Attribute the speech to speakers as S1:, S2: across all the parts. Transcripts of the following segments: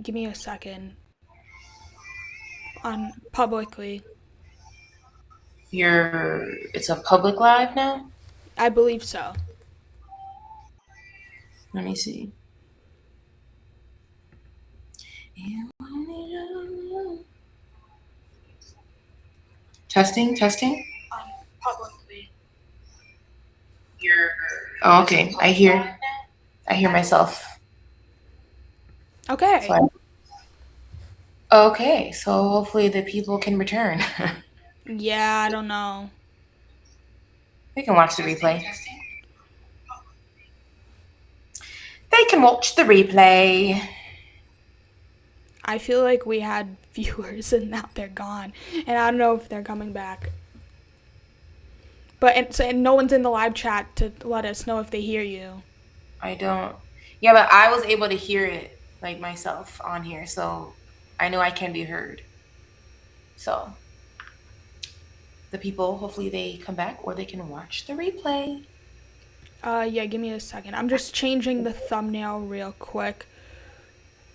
S1: Give me a second. On publicly.
S2: It's a public live now?
S1: I believe so.
S2: Let me see. Testing, testing.
S1: On publicly.
S2: Oh, okay. I hear myself.
S1: Okay.
S2: So hopefully the people can return.
S1: Yeah, I don't know.
S2: They can watch the replay. They can watch the replay.
S1: I feel like we had viewers and now they're gone. And I don't know if they're coming back. And no one's in the live chat to let us know if they hear you.
S2: I don't. Yeah, but I was able to hear it like myself on here, so I know I can be heard. So the people, hopefully they come back or they can watch the replay.
S1: Yeah, give me a second. I'm just changing the thumbnail real quick.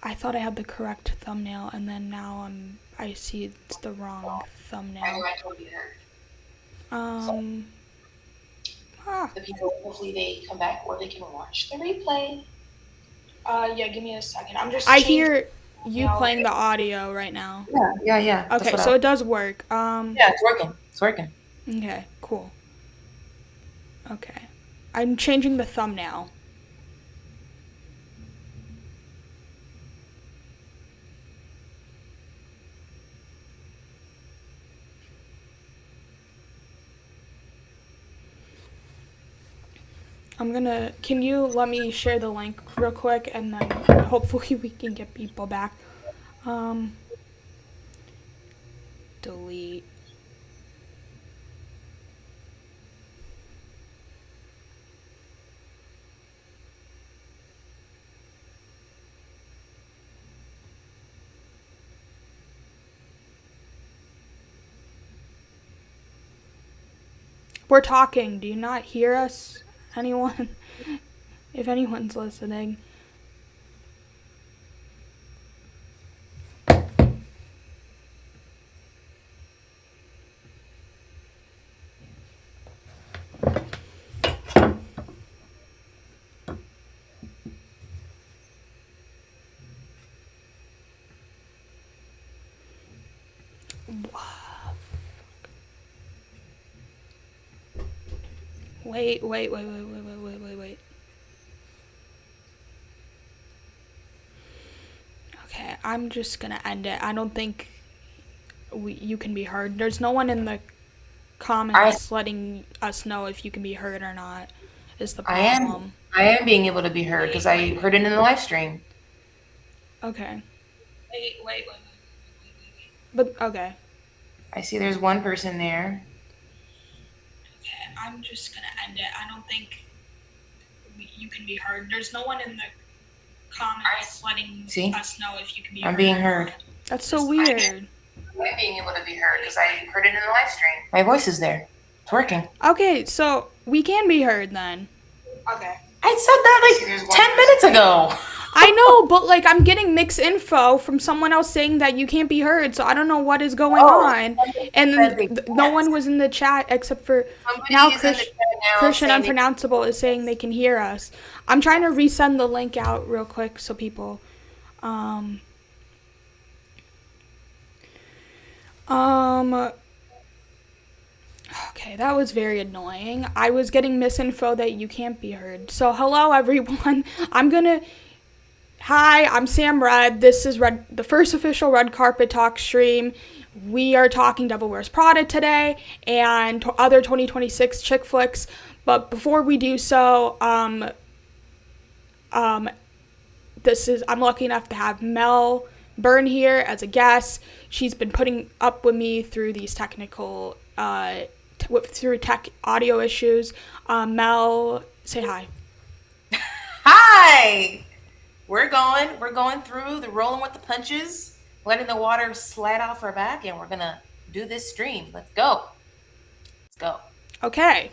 S1: I thought I had the correct thumbnail, and then now I see it's the wrong thumbnail.
S2: I know I totally heard. The people, hopefully they come back or they can watch the replay.
S1: Yeah, give me a second. I hear you playing the audio right now.
S2: Yeah.
S1: Okay, so it does work.
S2: Yeah, it's working. It's working.
S1: Okay, cool. Okay. I'm changing the thumbnail. Can you let me share the link real quick and then hopefully we can get people back. Delete. We're talking. Do you not hear us? Anyone? If anyone's listening. Wait. Okay, I'm just gonna end it. I don't think you can be heard. There's no one in the comments letting us know if you can be heard or not, is the problem.
S2: I am being able to be heard because I heard it in the live stream.
S1: Okay. Wait. But, okay.
S2: I see there's one person there.
S1: Okay, I'm just gonna end it. I don't think you can be heard. There's no one in the comments letting us know if you can be heard.
S2: I'm being heard.
S1: That's so weird.
S2: I'm being able to be heard because I heard it in the live stream. My voice is there. It's working.
S1: Okay, so we can be heard then.
S2: Okay. I said that like 10 minutes ago.
S1: I know, but like I'm getting mixed info from someone else saying that you can't be heard, so I don't know what is going on. And no one was in the chat except for now Christian Unpronounceable is saying they can hear us. I'm trying to resend the link out real quick so people okay, that was very annoying. I was getting misinfo that you can't be heard. So hello everyone. Hi, I'm Sam Redd. This is the first official Red Carpet Talk stream. We are talking Devil Wears Prada today and other 2026 chick flicks. But before we do so, I'm lucky enough to have Mel Berne here as a guest. She's been putting up with me through these technical, through tech audio issues. Mel, say hi.
S2: Hi! We're going through the rolling with the punches, letting the water slide off our back, and we're gonna do this stream. Let's go.
S1: Okay.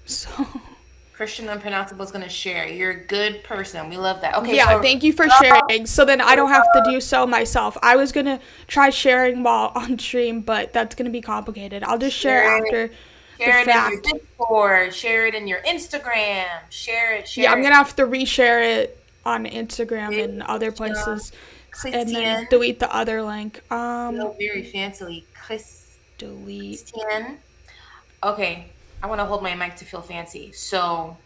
S1: So,
S2: Christian Unpronounceable is going to share. You're a good person. We love that. Okay,
S1: Yeah,
S2: so
S1: thank you for sharing. So then I don't have to do so myself. I was going to try sharing while on stream, but that's going to be complicated. I'll just share after the
S2: share it in your
S1: fact.
S2: Discord. Share it in your Instagram. Share it.
S1: Yeah,
S2: Share
S1: I'm
S2: it.
S1: going to have to reshare it on Instagram and other places and then delete the other link.
S2: Very fancily.
S1: Delete.
S2: Christian. Okay, I want to hold my mic to feel fancy. So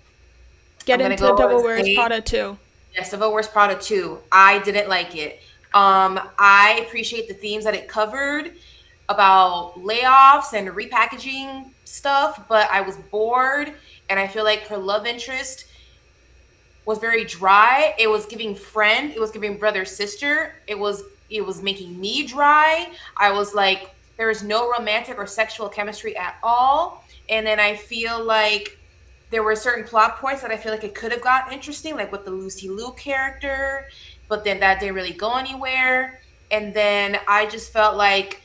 S1: Get
S2: I'm going to
S1: into
S2: go and
S1: Devil Wears
S2: say,
S1: Prada 2.
S2: yes, Devil Wears Prada 2. I didn't like it. I appreciate the themes that it covered about layoffs and repackaging stuff, but I was bored, and I feel like her love interest was very dry. It was giving friend, it was giving brother sister. It was making me dry. I was like, there is no romantic or sexual chemistry at all. And then I feel like there were certain plot points that I feel like it could have gotten interesting, like with the Lucy Liu character, but then that didn't really go anywhere. And then I just felt like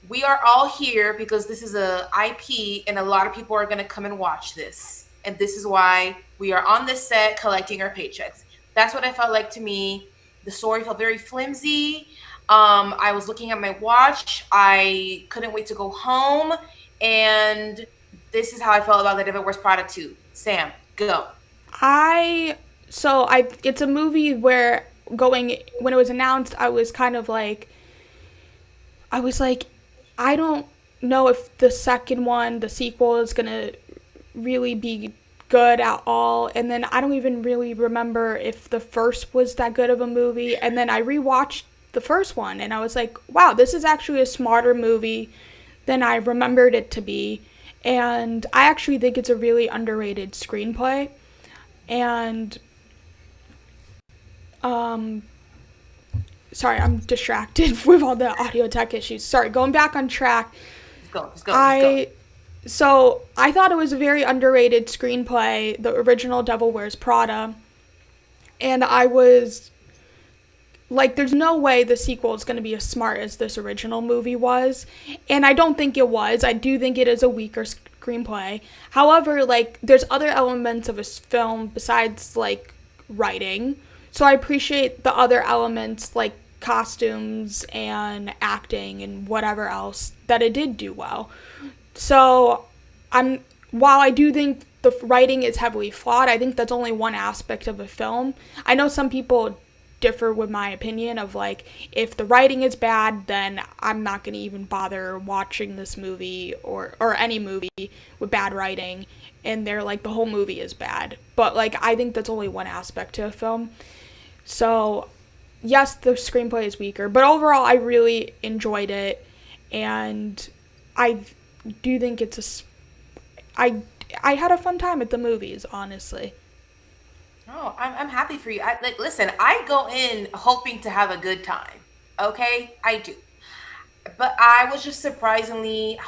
S2: we are all here because this is a IP and a lot of people are going to come and watch this. And this is why we are on this set collecting our paychecks. That's what I felt like to me. The story felt very flimsy. I was looking at my watch. I couldn't wait to go home. And this is how I felt about The Devil Wears Prada 2. Sam, go.
S1: It's a movie where when it was announced, I was like, I don't know if the second one, the sequel, is gonna really be good at all. And then I don't even really remember if the first was that good of a movie. And then I rewatched the first one and I was like, wow, this is actually a smarter movie than I remembered it to be. And I actually think it's a really underrated screenplay. And sorry, I'm distracted with all the audio tech issues. Sorry, going back on track.
S2: Let's go.
S1: So I thought it was a very underrated screenplay, the original Devil Wears Prada. And I was like, there's no way the sequel is going to be as smart as this original movie was. And I don't think it was. I do think it is a weaker screenplay. However, like, there's other elements of a film besides, like, writing. So I appreciate the other elements, like costumes and acting and whatever else, that it did do well. So while I do think the writing is heavily flawed, I think that's only one aspect of a film. I know some people differ with my opinion of, like, if the writing is bad, then I'm not going to even bother watching this movie or any movie with bad writing, and they're like, the whole movie is bad. But, like, I think that's only one aspect to a film. So, yes, the screenplay is weaker, but overall I really enjoyed it, and I do think I had a fun time at the movies, honestly.
S2: Oh, I'm happy for you. Listen, I go in hoping to have a good time. Okay, I do. But I was just I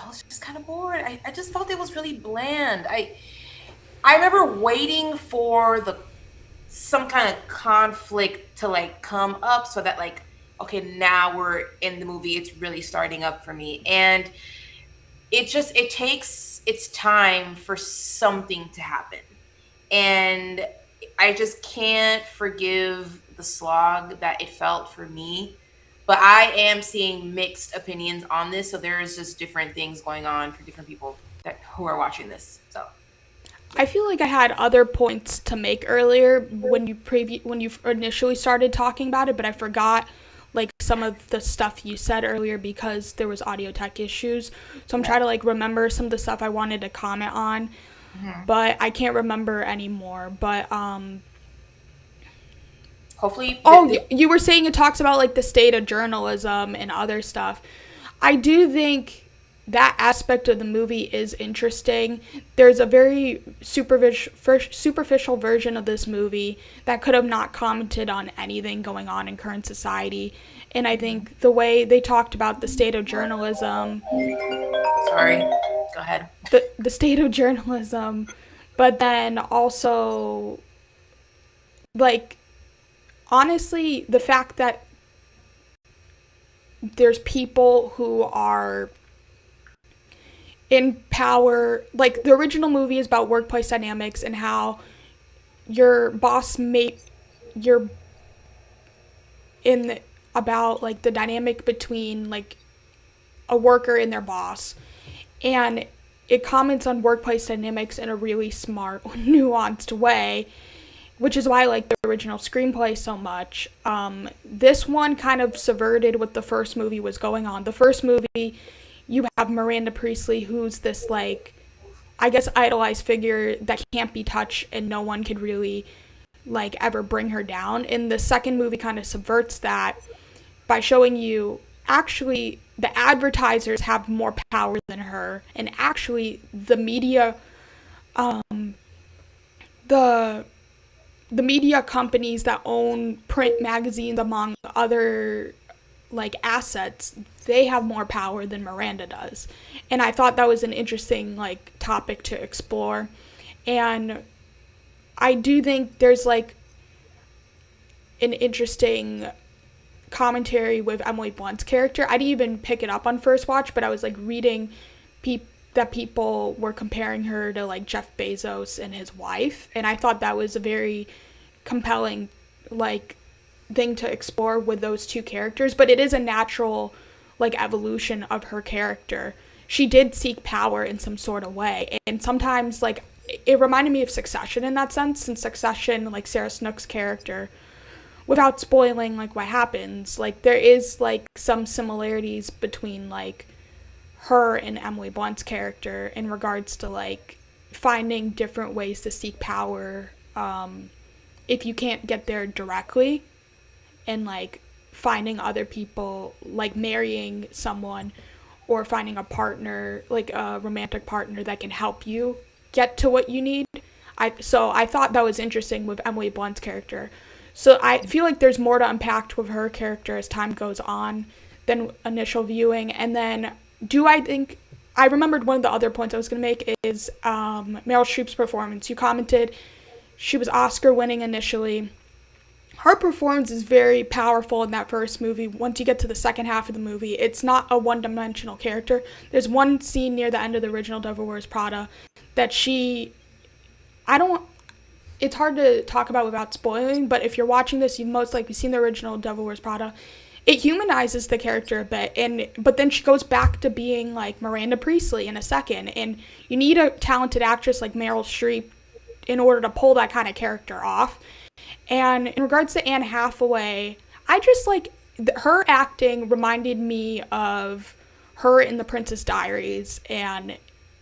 S2: was just kind of bored. I just felt it was really bland. I remember waiting for some kind of conflict to, like, come up so that, like, okay, now we're in the movie. It's really starting up for me. And it takes its time for something to happen. And I just can't forgive the slog that it felt for me. But I am seeing mixed opinions on this, so there is just different things going on for different people who are watching this. So
S1: I feel like I had other points to make earlier when you initially started talking about it, but I forgot, like, some of the stuff you said earlier because there was audio tech issues. So I'm trying to, like, remember some of the stuff I wanted to comment on. But I can't remember anymore. But
S2: hopefully.
S1: You were saying it talks about, like, the state of journalism and other stuff. I do think that aspect of the movie is interesting. There's a very superficial version of this movie that could have not commented on anything going on in current society. And I think the way they talked about the state of journalism.
S2: Sorry, go ahead.
S1: The state of journalism, but then also, like, honestly, the fact that there's people who are in power. Like, the original movie is about workplace dynamics and how your boss mate, your in about like the dynamic between like a worker and their boss, and it comments on workplace dynamics in a really smart, nuanced way, which is why I like the original screenplay so much. This one kind of subverted what the first movie was going on. The first movie, you have Miranda Priestley, who's this like, I guess, idolized figure that can't be touched, and no one could really like ever bring her down. And the second movie kind of subverts that by showing you actually the advertisers have more power than her, and actually the media, the the media companies that own print magazines, among other like assets, they have more power than Miranda does. And I thought that was an interesting like topic to explore. And I do think there's like an interesting commentary with Emily Blunt's character. I didn't even pick it up on first watch, but I was like reading that people were comparing her to like Jeff Bezos and his wife, and I thought that was a very compelling like thing to explore with those two characters. But it is a natural like evolution of her character. She did seek power in some sort of way, and sometimes like it reminded me of Succession in that sense. In Succession, like Sarah Snook's character, without spoiling like what happens, like there is like some similarities between like her and Emily Blunt's character in regards to like finding different ways to seek power, if you can't get there directly, and like finding other people, like marrying someone or finding a partner, like a romantic partner that can help you get to what you need. So I thought that was interesting with Emily Blunt's character. So I feel like there's more to unpack with her character as time goes on than initial viewing. And then I remembered one of the other points I was going to make is Meryl Streep's performance. You commented she was Oscar winning initially. Her performance is very powerful in that first movie. Once you get to the second half of the movie, it's not a one-dimensional character. There's one scene near the end of the original Devil Wears Prada that it's hard to talk about without spoiling, but if you're watching this, you've most likely seen the original Devil Wears Prada. It humanizes the character a bit, but then she goes back to being like Miranda Priestley in a second, and you need a talented actress like Meryl Streep in order to pull that kind of character off. And in regards to Anne Hathaway, I just like her acting reminded me of her in The Princess Diaries and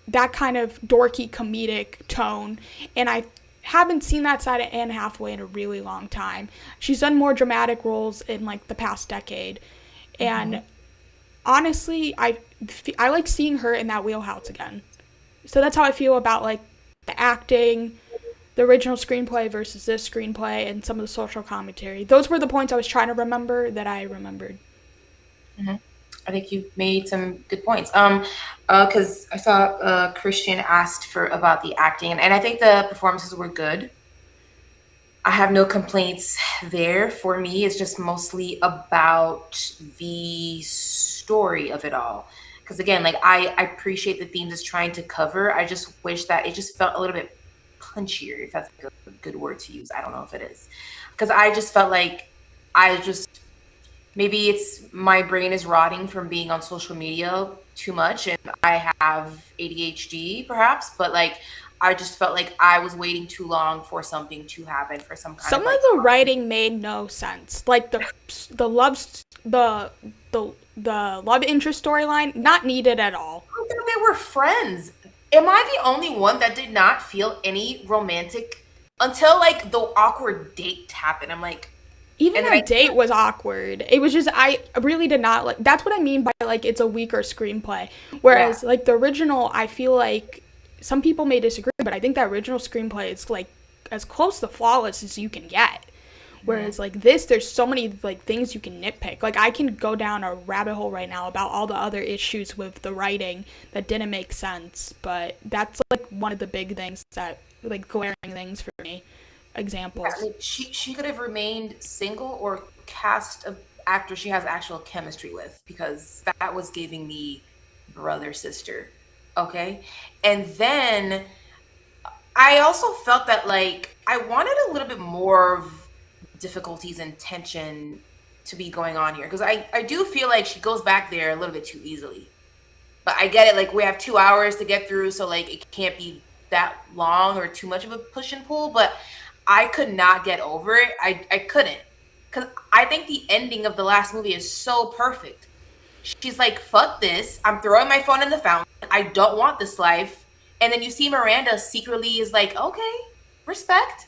S1: that kind of dorky comedic tone, and I haven't seen that side of Anne Hathaway in a really long time. She's done more dramatic roles in like the past decade, and honestly, I like seeing her in that wheelhouse again. So that's how I feel about like the acting, the original screenplay versus this screenplay, and some of the social commentary. Those were the points I was trying to remember that I remembered.
S2: Mm-hmm. I think you made some good points. Because I saw Christian asked about the acting, and I think the performances were good. I have no complaints there. For me, it's just mostly about the story of it all. Because again, like I appreciate the themes it's trying to cover. I just wish that it just felt a little bit punchier, if that's a good word to use. I don't know if it is. Because I just felt like maybe it's my brain is rotting from being on social media too much, and I have ADHD perhaps, but like I just felt like I was waiting too long for something to happen, for some kind
S1: of like, the writing made no sense. Like the love interest storyline, not needed at all.
S2: I thought they were friends. Am I the only one that did not feel any romantic until like the awkward date happened? I'm like,
S1: even that date was awkward. It was just, I really did not like, that's what I mean by like it's a weaker screenplay. Whereas like the original, I feel like some people may disagree, but I think that original screenplay is like as close to flawless as you can get. Whereas like this, there's so many like things you can nitpick. Like I can go down a rabbit hole right now about all the other issues with the writing that didn't make sense, but that's like one of the big things that like glaring things for me. Examples.
S2: Yeah, like she could have remained single or cast an actor she has actual chemistry with, because that was giving me brother sister. Okay. And then I also felt that like I wanted a little bit more of difficulties and tension to be going on here because I do feel like she goes back there a little bit too easily. But I get it, like we have 2 hours to get through, so like it can't be that long or too much of a push and pull. But I could not get over it. I couldn't. Because I think the ending of the last movie is so perfect. She's like, fuck this. I'm throwing my phone in the fountain. I don't want this life. And then you see Miranda secretly is like, okay, respect.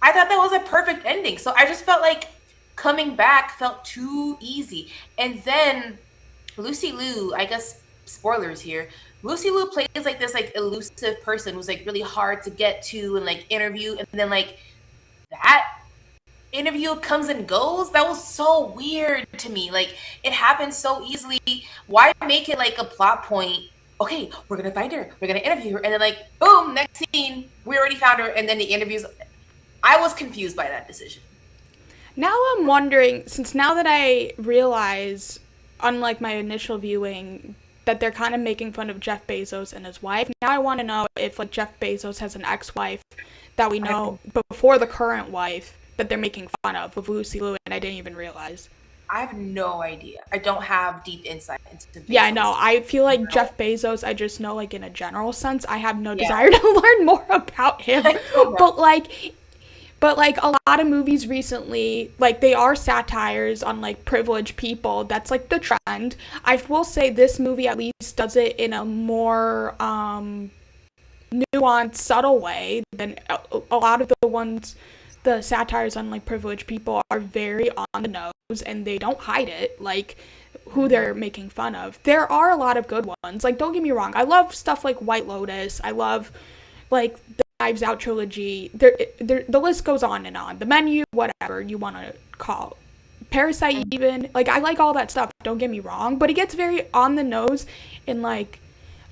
S2: I thought that was a perfect ending. So I just felt like coming back felt too easy. And then Lucy Liu, I guess spoilers here. Lucy Liu plays like this like elusive person who's like really hard to get to and like interview, and then like that interview comes and goes. That was so weird to me. Like it happened so easily. Why make it like a plot point? Okay, we're gonna find her. We're gonna interview her, and then like boom, next scene, we already found her, and then the interviews. I was confused by that decision.
S1: Now I'm wondering, since now that I realize, unlike my initial viewing, that they're kind of making fun of Jeff Bezos and his wife, now I want to know if like Jeff Bezos has an ex-wife that we know before the current wife that they're making fun of with Lucy Liu, and I didn't even realize.
S2: I have no idea. I don't have deep insight into Bezos.
S1: Yeah, I know. I feel like Jeff Bezos, I just know like in a general sense. I have no desire to learn more about him. But like a lot of movies recently, like they are satires on like privileged people. That's like the trend. I will say this movie at least does it in a more nuanced, subtle way than a lot of the ones. The satires on like privileged people are very on the nose and they don't hide it, like who they're making fun of. There are a lot of good ones. Like don't get me wrong, I love stuff like White Lotus. I love like the Knives Out trilogy. The list goes on and on. The Menu, whatever you want to call. Parasite even. Like I like all that stuff. Don't get me wrong, but it gets very on the nose and like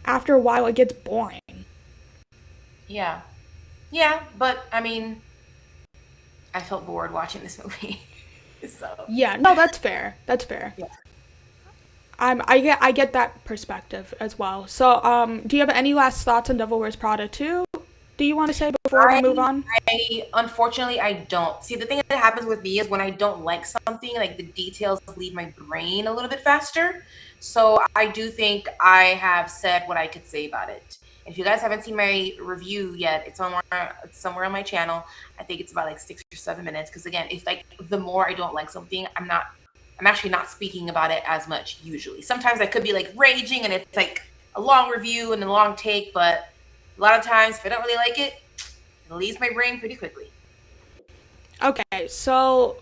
S1: after a while it gets boring.
S2: Yeah. Yeah, but I mean I felt bored watching this movie. So
S1: yeah, no, that's fair. That's fair.
S2: Yeah.
S1: I get that perspective as well. So, do you have any last thoughts on Devil Wears Prada 2? Do you want to say before we move on?
S2: Unfortunately, I don't. See, the thing that happens with me is when I don't like something, like the details leave my brain a little bit faster. So I do think I have said what I could say about it. If you guys haven't seen my review yet, it's somewhere on my channel. I think it's about like 6 or 7 minutes. Because again, if like the more I don't like something, I'm actually not speaking about it as much usually. Sometimes I could be like raging and it's like a long review and a long take, but a lot of times if I don't really like it, it leaves my brain pretty quickly.
S1: Okay, so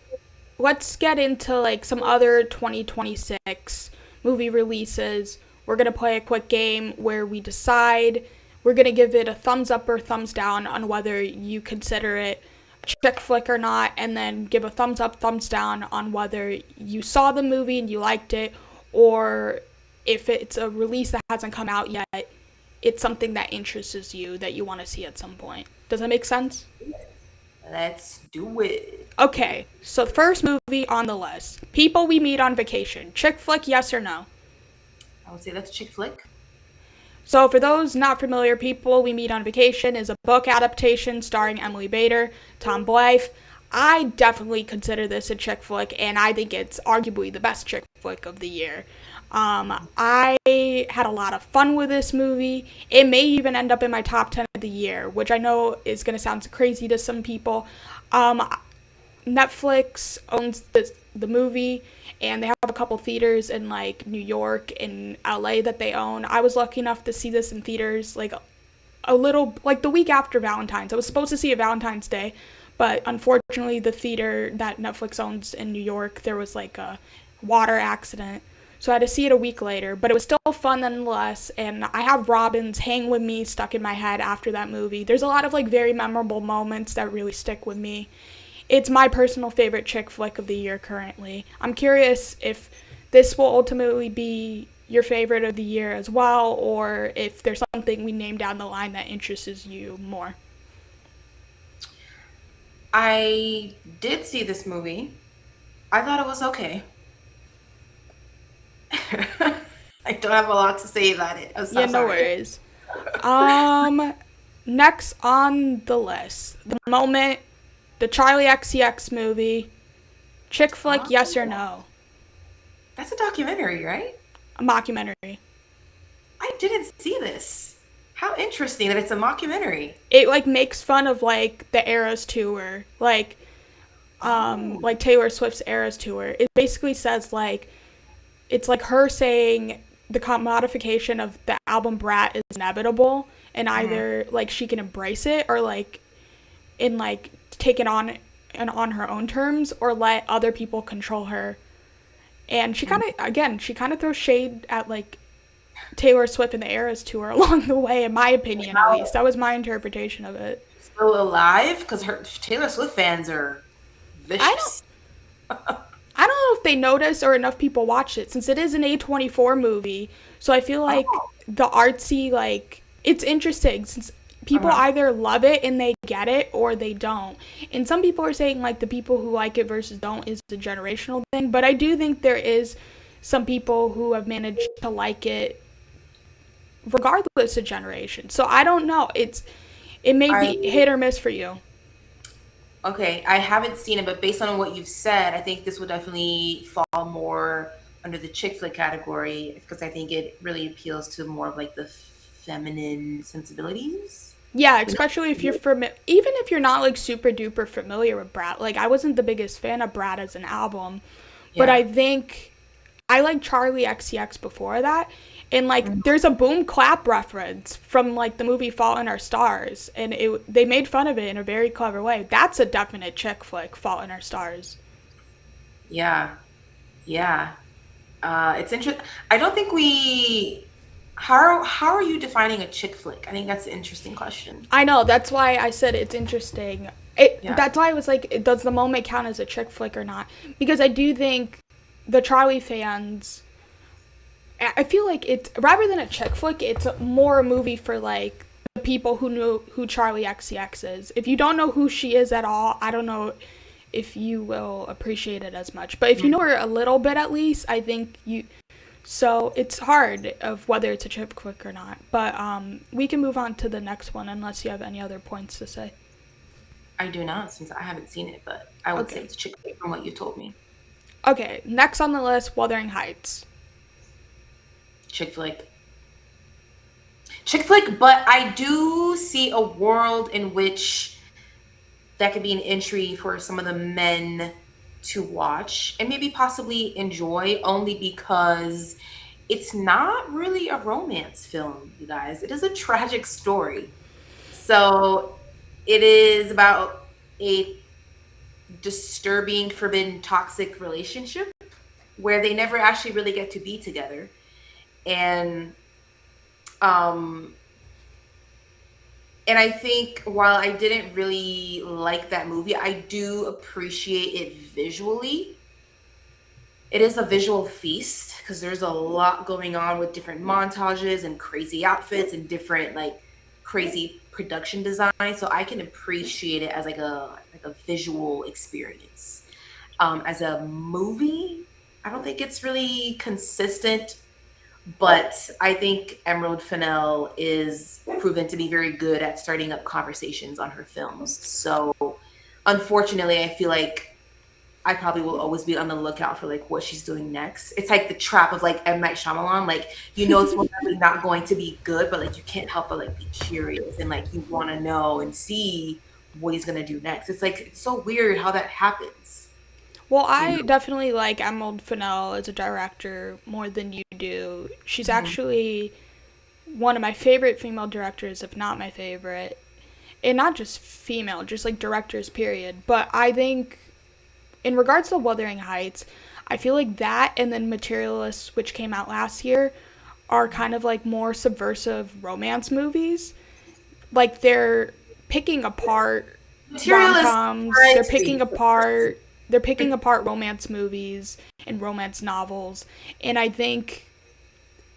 S1: let's get into like some other 2026 movie releases. We're going to play a quick game where we decide, we're going to give it a thumbs up or thumbs down on whether you consider it a chick flick or not, and then give a thumbs up, thumbs down on whether you saw the movie and you liked it, or if it's a release that hasn't come out yet, it's something that interests you that you want to see at some point. Does that make sense?
S2: Let's do it.
S1: Okay, so the first movie on the list, People We Meet on Vacation. Chick flick, yes or no?
S2: I would say that's a chick flick.
S1: So for those not familiar, People We Meet on Vacation is a book adaptation starring Emily Bader, Tom Blythe. I definitely consider this a chick flick, and I think it's arguably the best chick flick of the year. I had a lot of fun with this movie. It may even end up in my top 10 of the year, which I know is going to sound crazy to some people. Netflix owns the movie, and they have a couple theaters in like New York and LA that they own. I was lucky enough to see this in theaters like a little, like the week after Valentine's. I was supposed to see it Valentine's Day, but unfortunately the theater that Netflix owns in New York, there was like a water accident. So I had to see it a week later, but it was still fun nonetheless, and I have Robin's Hang With Me stuck in my head after that movie. There's a lot of like very memorable moments that really stick with me. It's my personal favorite chick flick of the year currently. I'm curious if this will ultimately be your favorite of the year as well, or if there's something we name down the line that interests you more.
S2: I did see this movie. I thought it was okay. I don't have a lot to say about it. I'm
S1: Yeah,
S2: so
S1: no
S2: sorry.
S1: worries. Um, Next on the list, the moment, the Charlie XCX movie, chick flick, yes or
S2: Oh,
S1: no?
S2: that's a documentary, right?
S1: A mockumentary.
S2: I didn't see this. How interesting that it's a mockumentary.
S1: It like makes fun of like the Eras tour,
S2: Oh.
S1: like Taylor Swift's Eras tour. It basically says like it's like her saying the commodification of the album Brat is inevitable, and
S2: Hmm.
S1: either like she can embrace it or like take it on and on her own terms or let other people control her. And she kind of throws shade at like Taylor Swift and the Eras tour along the way, in my opinion, at least. That was my interpretation of it.
S2: Still alive? Because her Taylor Swift fans are
S1: I don't
S2: vicious.
S1: I don't know if they notice or enough people watch it since it is an A24 movie. So I feel like
S2: Oh.
S1: the artsy like it's interesting since people
S2: Uh-huh.
S1: either love it and they get it or they don't. And some people are saying like the people who like it versus don't is a generational thing, but I do think there is some people who have managed to like it regardless of generation. So I don't know. It may
S2: I
S1: be hit or miss for you.
S2: Okay, I haven't seen it, but based on what you've said, I think this would definitely fall more under the chick flick category because I think it really appeals to more of like the feminine sensibilities.
S1: Yeah,
S2: You
S1: especially if you're
S2: know?
S1: even if you're not like super duper familiar with Brat. Like I wasn't the biggest fan of Brat as an album, but
S2: Yeah.
S1: I think I like Charlie XCX before that. And like
S2: Mhm.
S1: there's a boom clap reference from like the movie Fault in Our Stars, and they made fun of it in a very clever way. That's a definite chick flick, Fault in Our Stars.
S2: Yeah. Yeah. It's interesting. I don't think we. How are you defining a chick flick? I think that's an interesting question.
S1: I know, that's why I said it's interesting.
S2: Yeah.
S1: That's why I was like, does the moment count as a chick flick or not? Because I do think the Charlie fans, I feel like it's rather than a chick flick, it's more a movie for like the people who know who Charlie XCX is. If you don't know who she is at all, I don't know if you will appreciate it as much. But if you know her a little bit at least, I think you. So it's hard of whether it's a chick flick or not. But we can move on to the next one unless you have any other points to say.
S2: I do not, since I haven't seen it, but I would say
S1: Okay.
S2: it's a chick flick from what you told me.
S1: Okay. Next on the list, Wuthering Heights.
S2: Chick flick. Chick flick, but I do see a world in which that could be an entry for some of the men to watch and maybe possibly enjoy only because it's not really a romance film, you guys. It is a tragic story. So it is about a disturbing, forbidden, toxic relationship where they never actually really get to be together. And um and I think while I didn't really like that movie, I do appreciate it visually. It is a visual feast because there's a lot going on with different montages and crazy outfits and different like crazy production design. So I can appreciate it as like a visual experience. As a movie, I don't think it's really consistent, but I think Emerald Fennell is proven to be very good at starting up conversations on her films. So unfortunately, I feel like I probably will always be on the lookout for like what she's doing next. It's like the trap of like M. Night Shyamalan. Like you know it's most likely not going to be good, but like you can't help but like be curious and like you want to know and see what he's gonna do next. It's like it's so weird how that happens.
S1: Well,
S2: You
S1: I
S2: know?
S1: definitely like Emerald Fennell as a director more than you do. She's
S2: Mhm.
S1: actually one of my favorite female directors, if not my favorite. And not just female, just like directors, period. But I think, in regards to Wuthering Heights, I feel like that and then Materialists, which came out last year, are kind of like more subversive romance movies. Like they're picking apart
S2: Materialist
S1: rom-coms,
S2: trying to be.
S1: they're picking apart romance movies and romance novels, and I think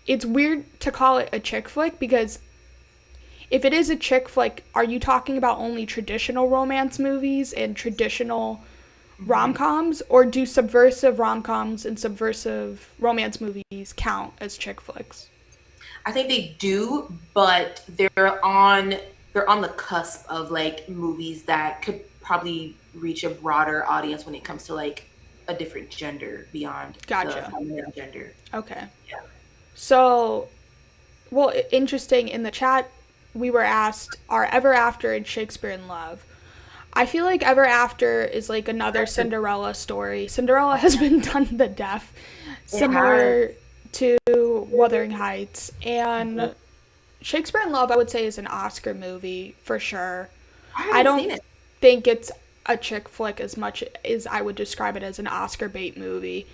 S1: it's weird to call it a chick flick because if it is a chick flick, are you talking about only traditional romance movies and traditional rom-coms, or do subversive rom-coms and subversive romance movies count as chick flicks?
S2: I think they do, but they're on the cusp of like movies that could probably reach a broader audience when it comes to like a different gender beyond the
S1: Gotcha.
S2: feminine gender.
S1: Okay.
S2: Yeah.
S1: So, well, interesting. In the chat, we were asked, are Ever After and Shakespeare in Love? I feel like Ever After is like another Cinderella story. Cinderella has been done to death, similar to Wuthering Heights. And Shakespeare in Love, I would say, is an Oscar movie for sure.
S2: I
S1: don't
S2: seen it.
S1: think it's a chick flick as much as I would describe it as an Oscar bait movie.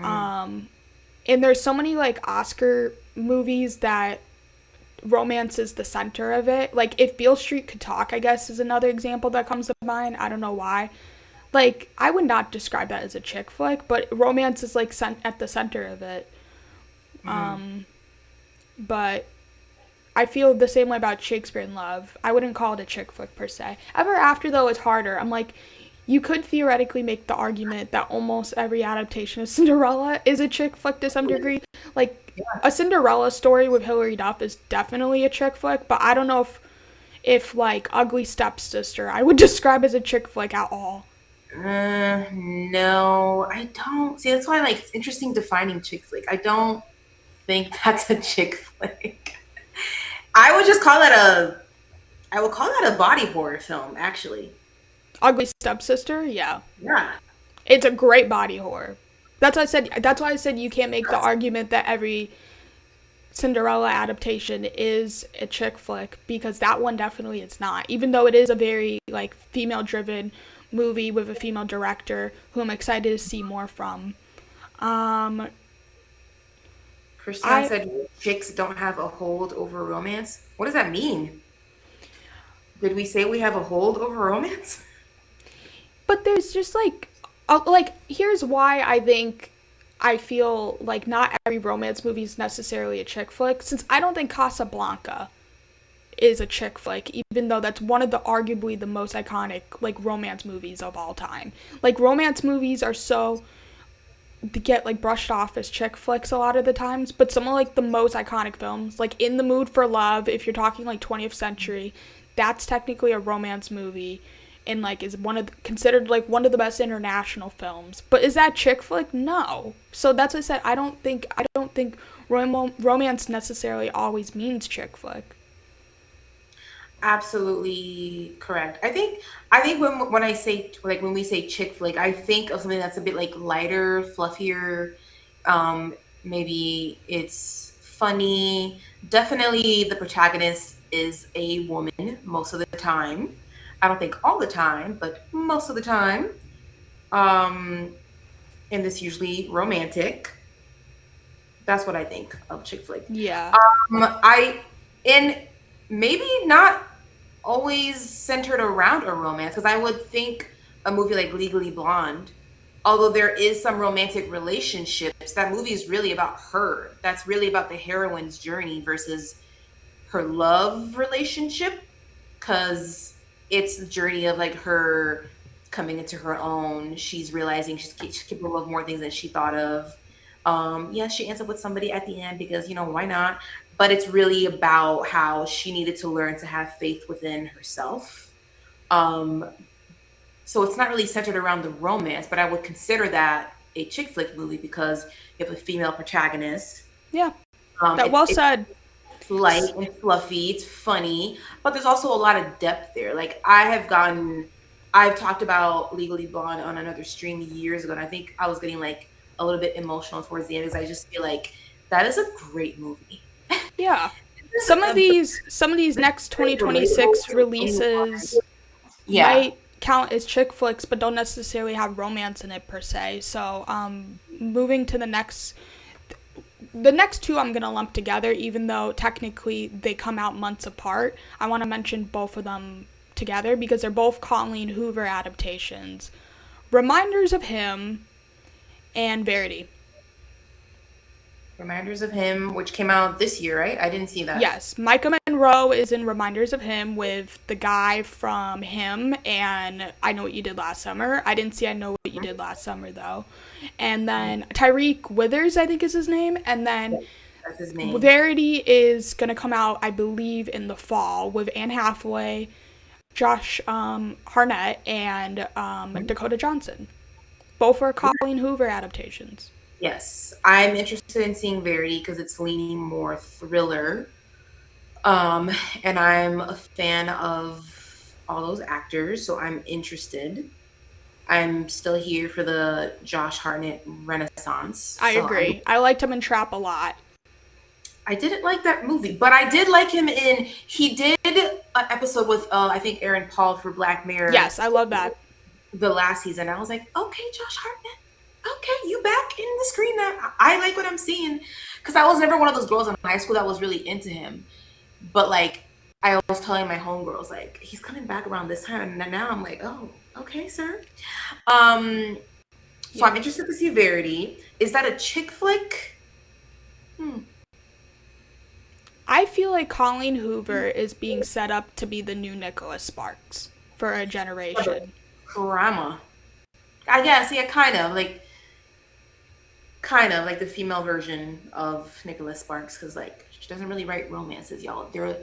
S1: And there's so many like Oscar movies that romance is the center of it. Like If Beale Street Could Talk, I guess, is another example that comes to mind. I don't know why. Like, I would not describe that as a chick flick, but romance is like at the center of it. But I feel the same way about Shakespeare in Love. I wouldn't call it a chick flick per se. Ever After, though, is harder. I'm like, you could theoretically make the argument that almost every adaptation of Cinderella is a chick flick to some degree. Like, a Cinderella story with Hilary Duff is definitely a chick flick, but I don't know if like, Ugly Stepsister, I would describe as a chick flick at all.
S2: No, I don't. See, that's why like it's interesting defining chick flick. I don't think that's a chick flick. I would call that a body horror film, actually.
S1: Ugly Stepsister, yeah.
S2: Yeah.
S1: It's a great body horror. That's why I said you can't make the argument that every Cinderella adaptation is a chick flick, because that one definitely is not. Even though it is a very like female driven movie with a female director who I'm excited to see more from.
S2: Christian said chicks don't have a hold over romance. What does that mean? Did we say we have a hold over romance?
S1: But there's just like here's why I feel like not every romance movie is necessarily a chick flick, since I don't think Casablanca is a chick flick, even though that's one of the arguably the most iconic like romance movies of all time. Like, romance movies are so get like brushed off as chick flicks a lot of the times, but some of like the most iconic films, like In the Mood for Love, if you're talking like 20th century, that's technically a romance movie and like is considered like one of the best international films. But is that chick flick? No. So that's what I said. I don't think romance necessarily always means chick flick.
S2: Absolutely correct. I think when I say like when we say chick flick, I think of something that's a bit like lighter, fluffier. Maybe it's funny. Definitely, the protagonist is a woman most of the time. I don't think all the time, but most of the time. And it's usually romantic. That's what I think of chick flick.
S1: Yeah.
S2: And maybe not always centered around a romance, because I would think a movie like Legally Blonde, although there is some romantic relationships, that movie is really about her. That's really about the heroine's journey versus her love relationship, because it's the journey of like her coming into her own. She's realizing she's capable of more things than she thought of. Yes, she ends up with somebody at the end because, why not? But it's really about how she needed to learn to have faith within herself. So it's not really centered around the romance, but I would consider that a chick flick movie because you have a female protagonist.
S1: Yeah. Well said.
S2: It's light and fluffy. It's funny, but there's also a lot of depth there. Like I've talked about Legally Blonde on another stream years ago, and I think I was getting like a little bit emotional towards the end because I just feel like that is a great movie.
S1: Yeah. Some of these next 2026 releases might count as chick flicks, but don't necessarily have romance in it per se. So, moving to the next two I'm going to lump together, even though technically they come out months apart. I want to mention both of them together because they're both Colleen Hoover adaptations. Reminders of Him and Verity. Reminders of Him, which came out this year, right? I didn't see that. Yes. Micah Monroe is in Reminders of Him with the guy from Him and I Know What You Did Last Summer. I didn't see I Know What You Did Last Summer, though. And then Tyreek Withers, I think is his name. And then
S2: that's his name.
S1: Verity is going to come out, I believe, in the fall with Anne Hathaway, Josh Hartnett, and Dakota Johnson. Both are Colleen Hoover adaptations.
S2: Yes. I'm interested in seeing Verity because it's leaning more thriller. And I'm a fan of all those actors, so I'm interested. I'm still here for the Josh Hartnett renaissance.
S1: I agree. I liked him in Trap a lot.
S2: I didn't like that movie, but I did like him in, he did an episode with, I think, Aaron Paul for Black Mirror.
S1: Yes, I love that.
S2: The last season. I was like, okay, Josh Hartnett. Okay, you back in the screen now. I like what I'm seeing. Because I was never one of those girls in high school that was really into him. But, like, I was telling my homegirls, like, he's coming back around this time. And now I'm like, oh, okay, sir. So I'm interested to see Verity. Is that a chick flick?
S1: I feel like Colleen Hoover is being set up to be the new Nicholas Sparks for a generation.
S2: Drama. I guess, yeah, kind of like the female version of Nicholas Sparks, because like she doesn't really write romances, y'all. They're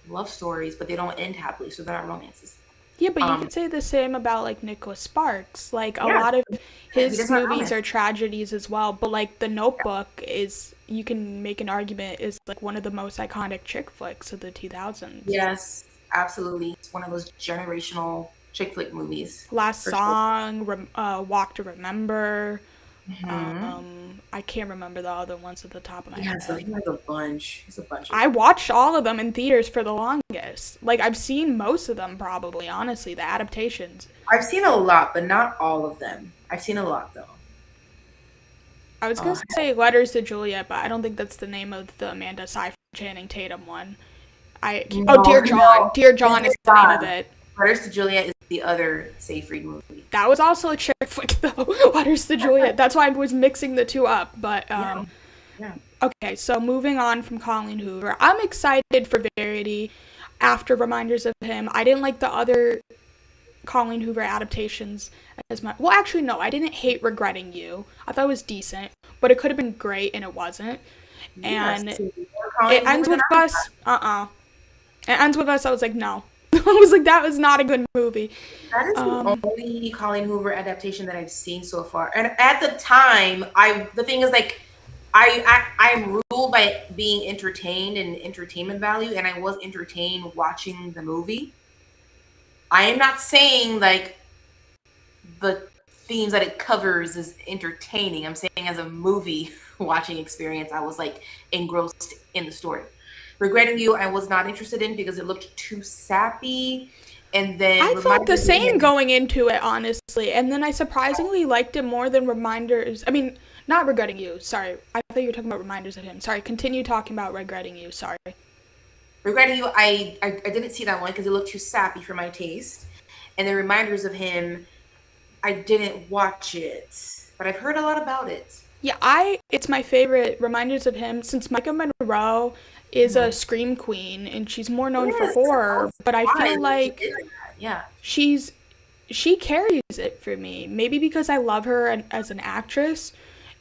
S2: love stories, but they don't end happily, so they're not romances.
S1: Yeah, but you could say the same about like Nicholas Sparks. Like a lot of his movies are tragedies as well, but like The Notebook is, you can make an argument, is like one of the most iconic chick flicks of the 2000s.
S2: Yes, absolutely. It's one of those generational chick flick movies.
S1: Last Song, sure. Walk to Remember. I can't remember the other ones at the top of my head.
S2: So he has a bunch.
S1: I watched all of them in theaters for the longest. Like, I've seen most of them, probably, honestly, the adaptations.
S2: I've seen a lot, but not all of them. I've seen a lot, though.
S1: I was going to say Letters to Juliet, but I don't think that's the name of the Amanda Seyfried Channing Tatum one. Dear John. No. Dear John is the name of it.
S2: Letters to Juliet is the other Seyfried movie.
S1: That was also a chick flick, though. Letters to Juliet. That's why I was mixing the two up. But Okay, so moving on from Colleen Hoover, I'm excited for Verity after Reminders of Him. I didn't like the other Colleen Hoover adaptations as much. Well, actually, no, I didn't hate Regretting You. I thought it was decent, but it could have been great, and it wasn't. And it ends with us. It ends with us. I was like, no. I was like, that was not a good movie.
S2: That is the only Colleen Hoover adaptation that I've seen so far. And at the time, the thing is, like, I'm ruled by being entertained and entertainment value, and I was entertained watching the movie. I am not saying, like, the themes that it covers is entertaining. I'm saying as a movie watching experience, I was, like, engrossed in the story. Regretting You, I was not interested in because it looked too sappy. And then
S1: I felt the same going into it, honestly. And then I surprisingly liked it more than Reminders. I mean, not Regretting You. Sorry. I thought you were talking about Reminders of Him. Sorry. Continue talking about Regretting You. Sorry.
S2: Regretting You, I didn't see that one because it looked too sappy for my taste. And then Reminders of Him, I didn't watch it. But I've heard a lot about it.
S1: Yeah, it's my favorite, Reminders of Him, since Micah Monroe is a scream queen and she's more known for horror, but I feel like she carries it for me. Maybe because I love her as an actress,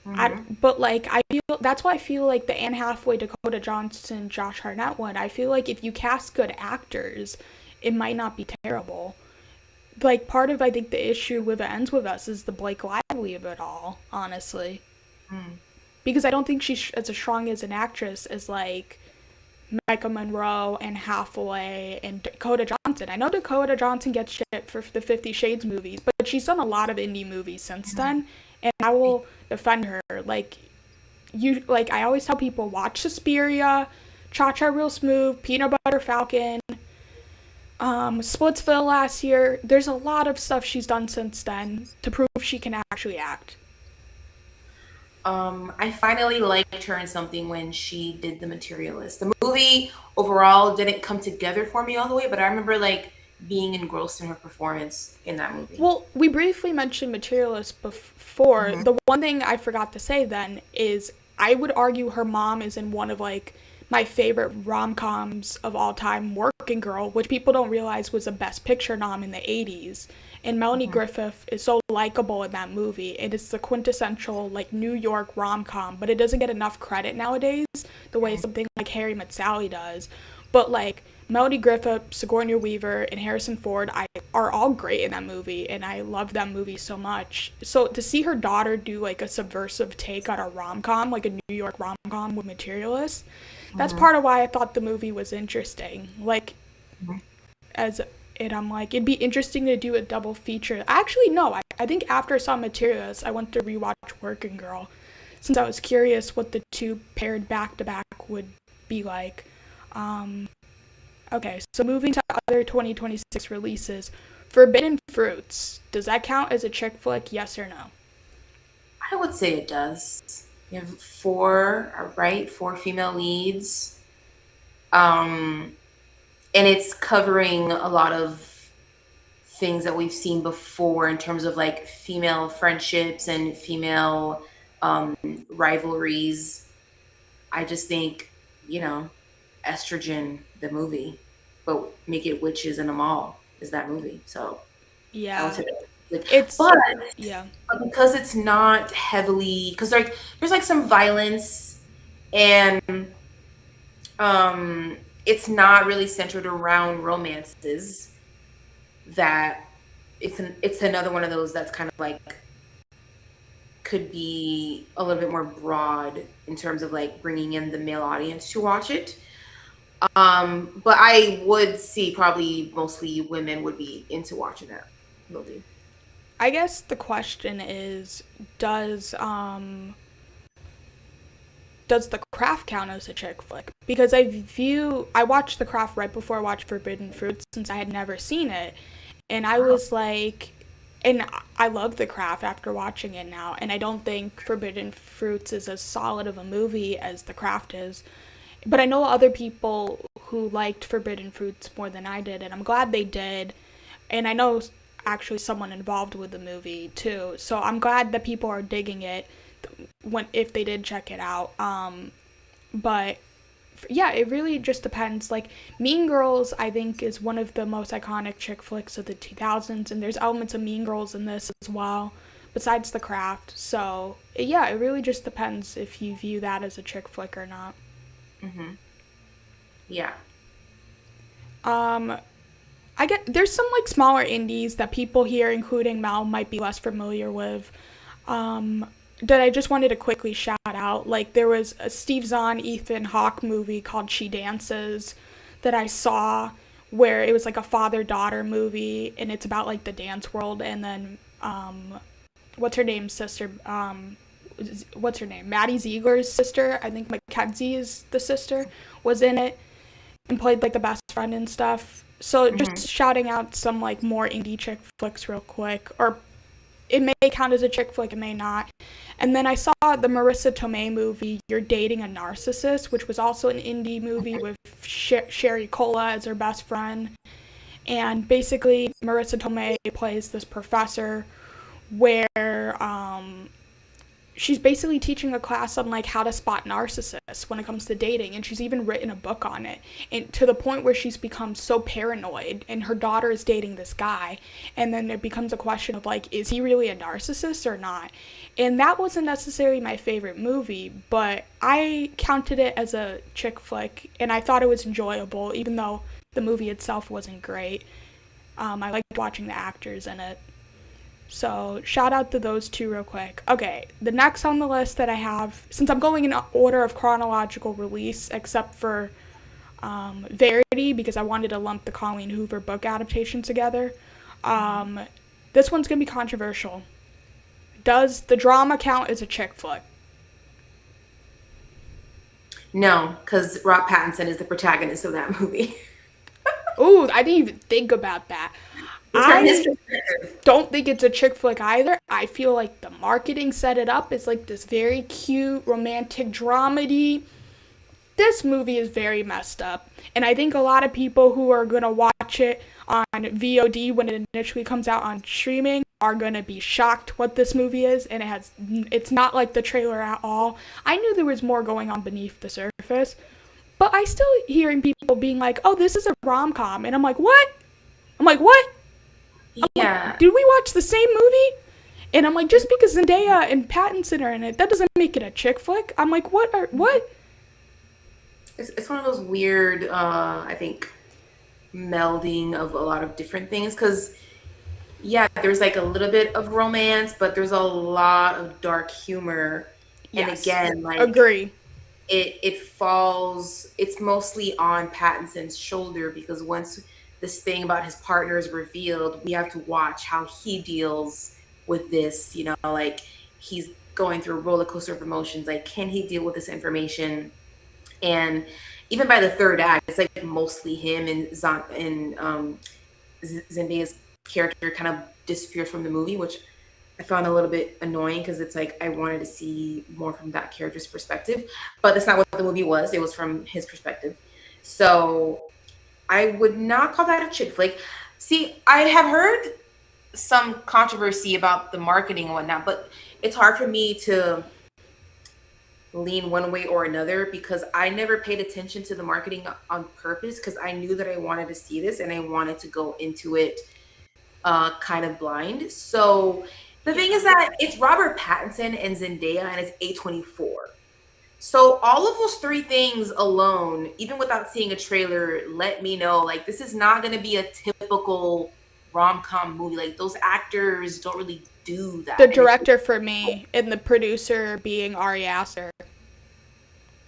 S1: but like I feel that's why I feel like the Anne Hathaway, Dakota Johnson, Josh Hartnett one. I feel like if you cast good actors, it might not be terrible. Like part of I think the issue with It Ends With Us is the Blake Lively of it all, honestly. Because I don't think she's as strong as an actress as like Micah Monroe and Hathaway and Dakota Johnson. I know Dakota Johnson gets shit for the 50 Shades movies, but she's done a lot of indie movies since then, and I will defend her. Like I always tell people, watch Suspiria, Cha-Cha Real Smooth, Peanut Butter Falcon, Splitsville last year. There's a lot of stuff she's done since then to prove she can actually act.
S2: I finally liked her in something when she did The Materialist. The movie overall didn't come together for me all the way, but I remember like being engrossed in her performance in that movie.
S1: Well, we briefly mentioned Materialist before. The one thing I forgot to say then is I would argue her mom is in one of like my favorite rom-coms of all time, Working Girl, which people don't realize was a Best Picture nom in the 80s. And Melanie Griffith is so likable in that movie. It is the quintessential like New York rom-com, but it doesn't get enough credit nowadays the way something like Harry Met Sally does. But like Melanie Griffith, Sigourney Weaver, and Harrison Ford are all great in that movie, and I love that movie so much. So to see her daughter do like a subversive take on a rom-com, like a New York rom-com with Materialist, that's part of why I thought the movie was interesting. Like, I'm like, it'd be interesting to do a double feature. Actually, no, I think after I saw Materialist, I went to rewatch Working Girl, since I was curious what the two paired back-to-back would be like. Okay, so moving to other 2026 releases. Forbidden Fruits. Does that count as a chick flick, yes or no?
S2: I would say it does. You have four female leads. And it's covering a lot of things that we've seen before in terms of like female friendships and female rivalries. I just think, Estrogen, the movie, but make it witches in a mall is that movie. So
S1: yeah,
S2: but because it's not heavily, because like there's like some violence and it's not really centered around romances, that it's another one of those that's kind of like could be a little bit more broad in terms of like bringing in the male audience to watch it. But I would see probably mostly women would be into watching that movie.
S1: I guess the question is, does The Craft count as a chick flick? Because I watched The Craft right before I watched Forbidden Fruits, since I had never seen it, and I was like, and I love The Craft after watching it now, and I don't think Forbidden Fruits is as solid of a movie as The Craft is. But I know other people who liked Forbidden Fruits more than I did, and I'm glad they did. And I know actually someone involved with the movie too, so I'm glad that people are digging it if they did check it out. But yeah, it really just depends. Like Mean Girls, I think, is one of the most iconic chick flicks of the 2000s, and there's elements of Mean Girls in this as well, besides The Craft. So yeah, it really just depends if you view that as a chick flick or not.
S2: Yeah.
S1: I get there's some like smaller indies that people here, including Mel, might be less familiar with. That I just wanted to quickly shout out. Like there was a Steve Zahn, Ethan Hawke movie called She Dances that I saw, where it was like a father-daughter movie, and it's about like the dance world. And then what's her name? Maddie Ziegler's sister, I think Mackenzie is the sister, was in it and played like the best friend and stuff. So just shouting out some like more indie chick flicks real quick, or it may count as a chick flick, it may not. And then I saw the Marissa Tomei movie, You're Dating a Narcissist, which was also an indie movie with Sherry Cola as her best friend. And basically Marissa Tomei plays this professor where she's basically teaching a class on like how to spot narcissists when it comes to dating, and she's even written a book on it, and to the point where she's become so paranoid, and her daughter is dating this guy, and then it becomes a question of like, is he really a narcissist or not? And that wasn't necessarily my favorite movie, but I counted it as a chick flick, and I thought it was enjoyable, even though the movie itself wasn't great. I liked watching the actors in it. So shout out to those two real quick. Okay, the next on the list that I have, since I'm going in order of chronological release, except for Verity, because I wanted to lump the Colleen Hoover book adaptation together, this one's going to be controversial. Does the drama count as a chick flick?
S2: No, because Rob Pattinson is the protagonist of that movie.
S1: Ooh, I didn't even think about that. I don't think it's a chick flick either. I feel like the marketing set it up as like this very cute romantic dramedy. This movie is very messed up, and I think a lot of people who are going to watch it on VOD when it initially comes out on streaming are going to be shocked what this movie is, and it's not like the trailer at all. I knew there was more going on beneath the surface, But I still hearing people being like, "Oh, this is a rom-com," and I'm like, "What?" I'm like, "What?"
S2: Yeah.
S1: Did we watch the same movie? And I'm like, just because Zendaya and Pattinson are in it, that doesn't make it a chick flick. I'm like, what?
S2: It's one of those weird, I think, melding of a lot of different things. Because, yeah, there's like a little bit of romance, but there's a lot of dark humor. And
S1: Yes.
S2: again, like,
S1: Agree.
S2: it falls, it's mostly on Pattinson's shoulder, because once this thing about his partner is revealed, we have to watch how he deals with this, like he's going through a roller coaster of emotions. Like, can he deal with this information? And even by the third act, it's like mostly him, and Zendaya's character kind of disappears from the movie, which I found a little bit annoying, because it's like I wanted to see more from that character's perspective, but that's not what the movie was. It was from his perspective. So I would not call that a chick flick. See, I have heard some controversy about the marketing and whatnot, but it's hard for me to lean one way or another, because I never paid attention to the marketing on purpose, because I knew that I wanted to see this and I wanted to go into it kind of blind. So the thing is that it's Robert Pattinson and Zendaya, and it's A24. So all of those three things alone, even without seeing a trailer, let me know, like, this is not going to be a typical rom-com movie. Like, those actors don't really do that.
S1: The director for me and the producer being Ari Aster.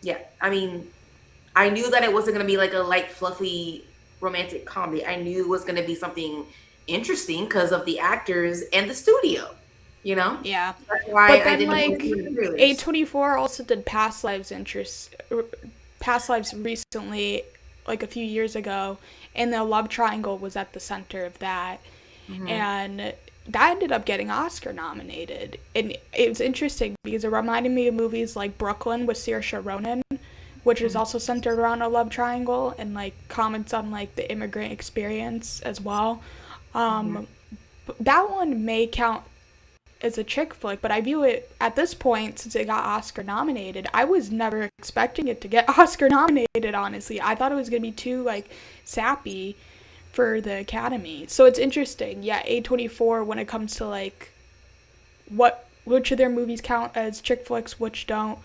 S2: Yeah, I mean, I knew that it wasn't going to be like a light, fluffy romantic comedy. I knew it was going to be something interesting because of the actors and the studio,
S1: Yeah.
S2: That's why
S1: but then,
S2: I didn't
S1: like,
S2: the
S1: A24 also did Past Lives recently, like a few years ago, and the love triangle was at the center of that. Mm-hmm. And that ended up getting Oscar nominated. And it was interesting because it reminded me of movies like Brooklyn with Saoirse Ronan, which is also centered around a love triangle, and like comments on like the immigrant experience as well. That one may count as a chick flick, but I view it at this point, since it got Oscar nominated, I was never expecting it to get Oscar nominated, honestly. I thought it was going to be too like sappy for the Academy. So it's interesting. Yeah, A24, when it comes to like which of their movies count as chick flicks, which don't.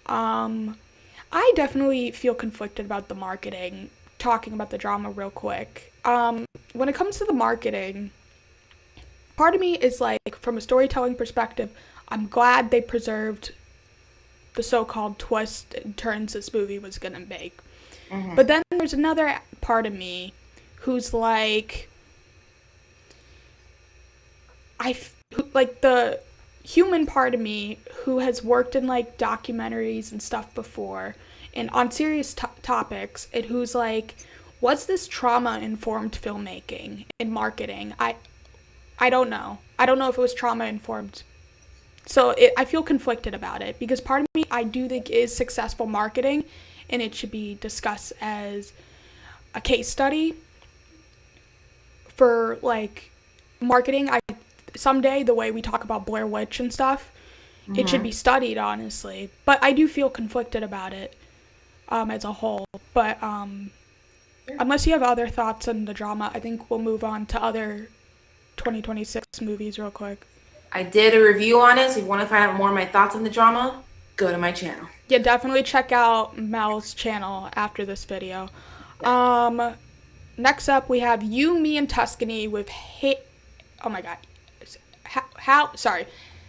S1: I definitely feel conflicted about the marketing. Talking about the drama real quick. When it comes to the marketing, part of me is like, from a storytelling perspective, I'm glad they preserved the so-called twists and turns this movie was gonna make. Mm-hmm. But then there's another part of me who's like, like the human part of me who has worked in like documentaries and stuff before and on serious topics, and who's like, what's this trauma-informed filmmaking and marketing? I don't know. I don't know if it was trauma-informed. So I feel conflicted about it, because part of me, I do think, is successful marketing, and it should be discussed as a case study for like marketing. Someday, the way we talk about Blair Witch and stuff, it should be studied, honestly. But I do feel conflicted about it as a whole. But unless you have other thoughts on the drama, I think we'll move on to other 2026 movies real quick.
S2: I did a review on it, so if you want to find out more of my thoughts on the drama, go to my channel.
S1: Yeah, definitely check out Mel's channel after this video. Yes. Next up, we have You, Me, and Tuscany with oh my god.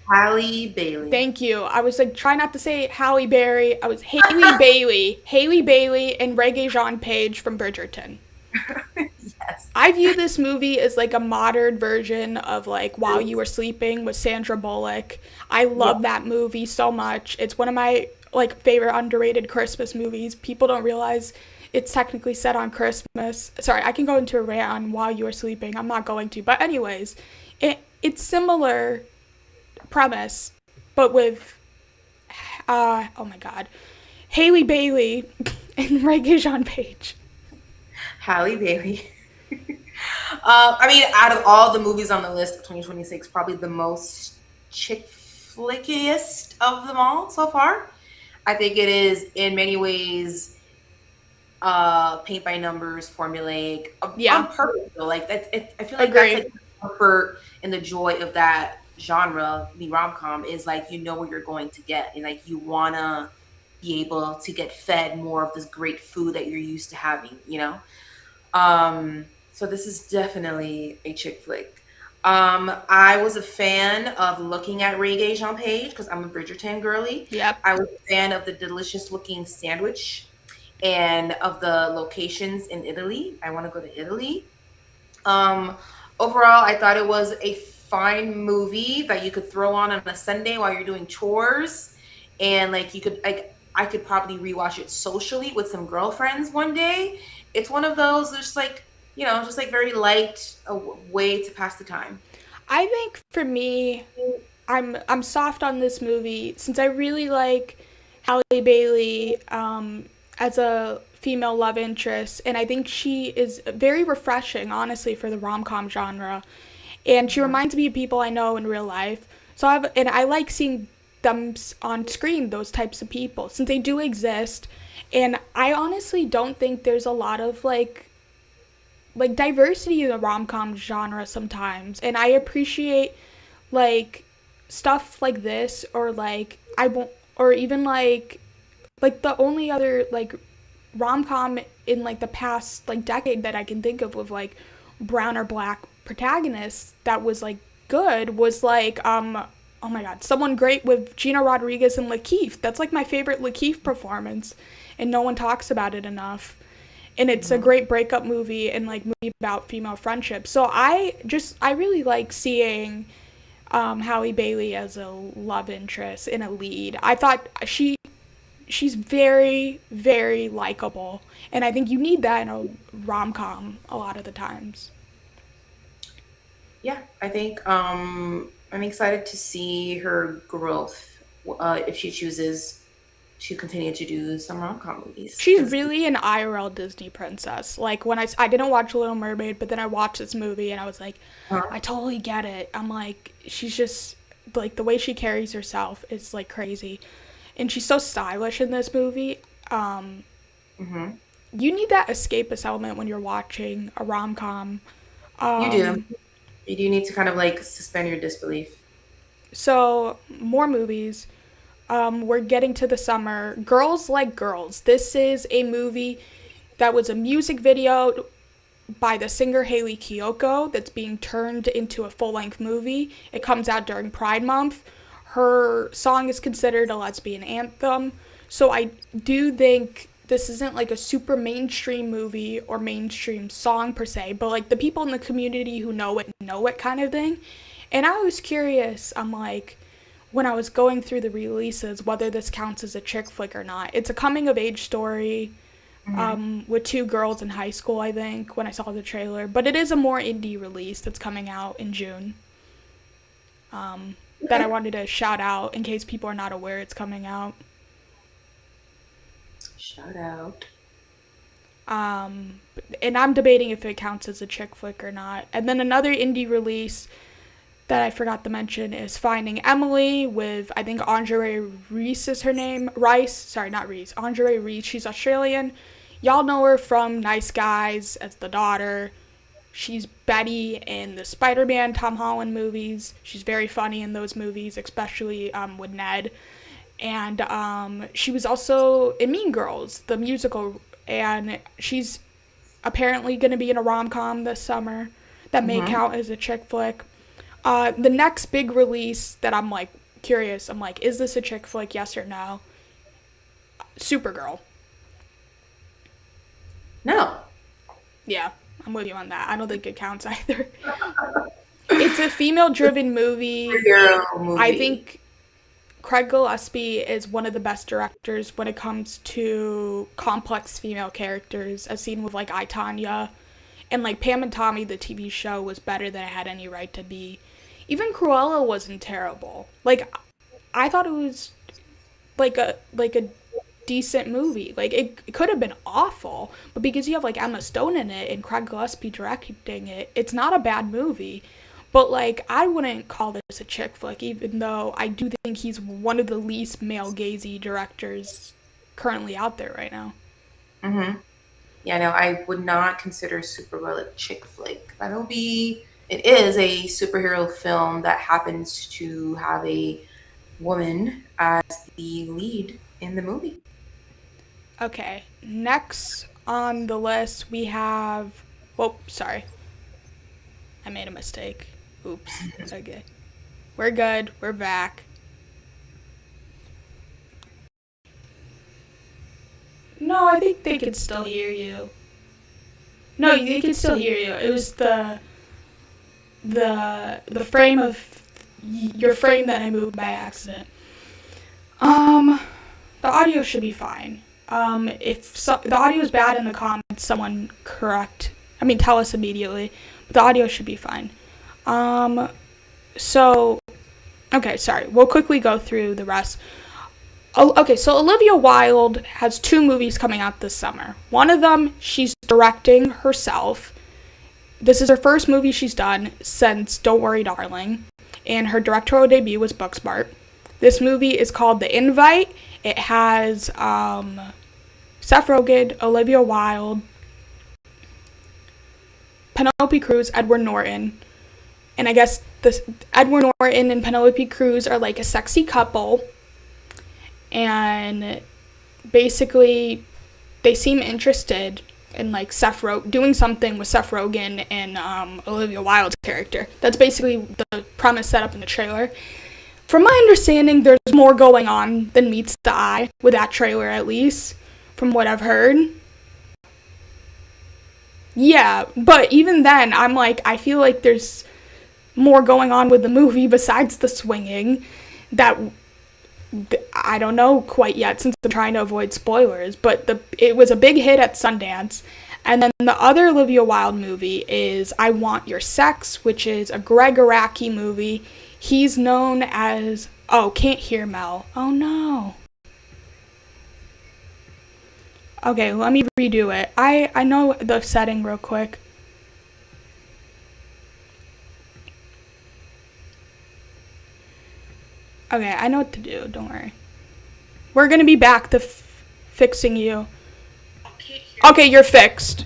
S2: Halle Bailey.
S1: Thank you. I was like, try not to say Halle Berry. I was Haley Bailey. Haley Bailey and Regé-Jean Page from Bridgerton.
S2: Yes.
S1: I view this movie as like a modern version of like While You Were Sleeping with Sandra Bullock. I love that movie so much. It's one of my like favorite underrated Christmas movies. People don't realize it's technically set on Christmas. Sorry, I can go into a rant on While You Were Sleeping. I'm not going to. But anyways, it's similar premise, but with oh my god, Haley Bailey and Regé-Jean Page.
S2: Halle Bailey. I mean, out of all the movies on the list of 2026, probably the most chick flickiest of them all so far. I think it is, in many ways, paint by numbers, formulaic,
S1: Yeah,
S2: on purpose though. Like that's it, I feel like that's like
S1: agree.
S2: the comfort and the joy of that genre, the rom com, is like you know what you're going to get, and like you wanna be able to get fed more of this great food that you're used to having, you know. So this is definitely a chick flick. I was a fan of looking at Ray Gage on page because I'm a Bridgerton girly.
S1: Yep.
S2: I was a fan of the delicious looking sandwich and of the locations in Italy. I want to go to Italy. Um, Overall, I thought it was a fine movie that you could throw on a Sunday while you're doing chores, and like you could like I could probably rewatch it socially with some girlfriends one day. It's one of those just like just like very light way to pass the time.
S1: I think for me, I'm soft on this movie since I really like Halle Bailey as a female love interest, and I think she is very refreshing, honestly, for the rom com genre. And she
S2: Mhm.
S1: reminds me of people I know in real life. And I like seeing them on screen, those types of people, since they do exist. And I honestly don't think there's a lot of like diversity in the rom com genre sometimes, and I appreciate like stuff like this, or like I won't, or even like the only other like rom com in like the past like decade that I can think of with like brown or black protagonists that was like good was like oh my god, Someone Great with Gina Rodriguez and Lakeith. That's like my favorite Lakeith performance, and no one talks about it enough. And it's a
S2: Mhm.
S1: great breakup movie and like movie about female friendship. So I really like seeing Halle Bailey as a love interest in a lead. I thought she's very very likable, and I think you need that in a rom com a lot of the times.
S2: Yeah, I think I'm excited to see her growth if she chooses to continue to do some rom com movies
S1: She's
S2: because
S1: really an IRL Disney princess. Like when I didn't watch Little Mermaid, but then I watched this movie and I was like, I totally get it. I'm like, she's just like the way she carries herself is like crazy, and she's so stylish in this movie. Um,
S2: hmm
S1: you need that escapist element when you're watching a rom com.
S2: you do.
S1: Um,
S2: You do need to kind of like suspend your disbelief.
S1: so more movies. We're getting to the summer. Girls Like Girls. This is a movie that was a music video by the singer Haley Kiyoko that's being turned into a full length movie. It comes out during Pride Month. Her song is considered a lesbian anthem. So I do think this isn't like a super mainstream movie or mainstream song per se, but like the people in the community who know it kind of thing. And I was curious, I'm like, when I was going through the releases, whether this counts as a chick flick or not. It's a coming of age story
S2: hmm
S1: with two girls in high school, I think, when I saw the trailer. But it is a more indie release that's coming out in June that I
S2: Okay.
S1: wanted to shout out in case people are not aware it's coming out.
S2: Shout out.
S1: Um, and I'm debating if it counts as a chick flick or not. And then another indie release that I forgot to mention is Finding Emily with, I think, Andre Reese is her name. Rice, sorry, not Reese. Andre Reese. She's Australian. Y'all know her from Nice Guys as the daughter. She's Betty in the Spider-Man Tom Holland movies. She's very funny in those movies, especially with Ned. And she was also in Mean Girls, the musical. And she's apparently going to be in a rom-com this summer that may
S2: hmm
S1: count as a chick flick. The next big release that I'm like curious, I'm like, is this a chick flick? Yes or no? Supergirl.
S2: No.
S1: Yeah, I'm with you on that. I don't think it counts either. It's a female-driven movie.
S2: Superhero
S1: I
S2: movie.
S1: think Craig Gillespie is one of the best directors when it comes to complex female characters, as seen with like I, Tanya, and like Pam and Tommy. The TV show was better than it had any right to be. Even Cruella wasn't terrible. Like I thought it was like a decent movie. Like it could have been awful, but because you have like Emma Stone in it and Craig Gillespie directing it, it's not a bad movie. But like I wouldn't call this a chick flick, even though I do think he's one of the least male gazy directors currently out there right now.
S2: hmm Yeah, no, I would not consider Supergirl a chick flick. It is a superhero film that happens to have a woman as the lead in the movie.
S1: Okay, next on the list we have. Oh, sorry. I made a mistake. Oops. Okay. We're good. We're back. No, I think they could still hear you. No, they can still hear you. It was the frame of your frame that I moved by accident. The audio should be fine. If the audio is bad in the comments, someone tell us immediately. But the audio should be fine. Okay, sorry. We'll quickly go through the rest. Okay, so Olivia Wilde has 2 movies coming out this summer. One of them, she's directing herself. This is her first movie she's done since Don't Worry, Darling. And her directorial debut was Booksmart. This movie is called The Invite. It has Seth Rogen, Olivia Wilde, Penelope Cruz, Edward Norton. And I guess Edward Norton and Penelope Cruz are like a sexy couple. And basically, they seem interested in like doing something with Seth Rogen and Olivia Wilde's character. That's basically the premise set up in the trailer. From my understanding, there's more going on than meets the eye with that trailer, at least, from what I've heard. Yeah, but even then, I feel like there's more going on with the movie besides the swinging that I don't know quite yet, since I'm trying to avoid spoilers, but it was a big hit at Sundance. And then the other Olivia Wilde movie is I Want Your Sex, which is a Greg Araki movie. He's known as... Oh, can't hear Mel. Oh, no. Okay, let me redo it. I know the setting real quick. Okay, I know what to do. Don't worry. We're going to be back to fixing you. Okay, you're fixed.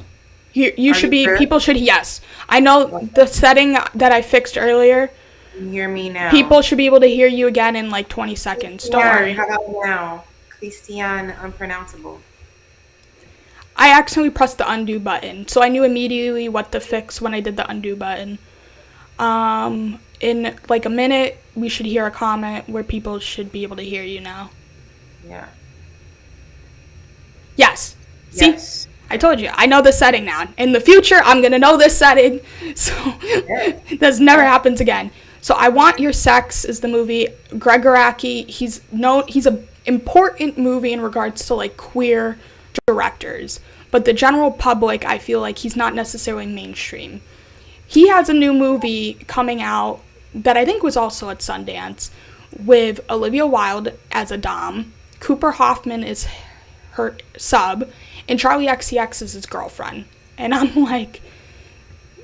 S1: You should be... Sure? People should... Yes. I know the setting that I fixed earlier.
S2: You hear me now.
S1: People should be able to hear you again in like 20 seconds. Don't worry.
S2: How about now? Christian, unpronounceable.
S1: I accidentally pressed the undo button, so I knew immediately what to fix when I did the undo button. In like a minute, we should hear a comment where people should be able to hear you now.
S2: Yeah.
S1: Yes. See? Yes. I told you. I know the setting now. In the future, I'm going to know this setting, so this never happens again. So I Want Your Sex is the movie. Greg Araki, he's an important movie in regards to like queer directors, but the general public, I feel like he's not necessarily mainstream. He has a new movie coming out that I think was also at Sundance with Olivia Wilde as a dom, Cooper Hoffman is her sub, and Charlie XCX is his girlfriend. And I'm like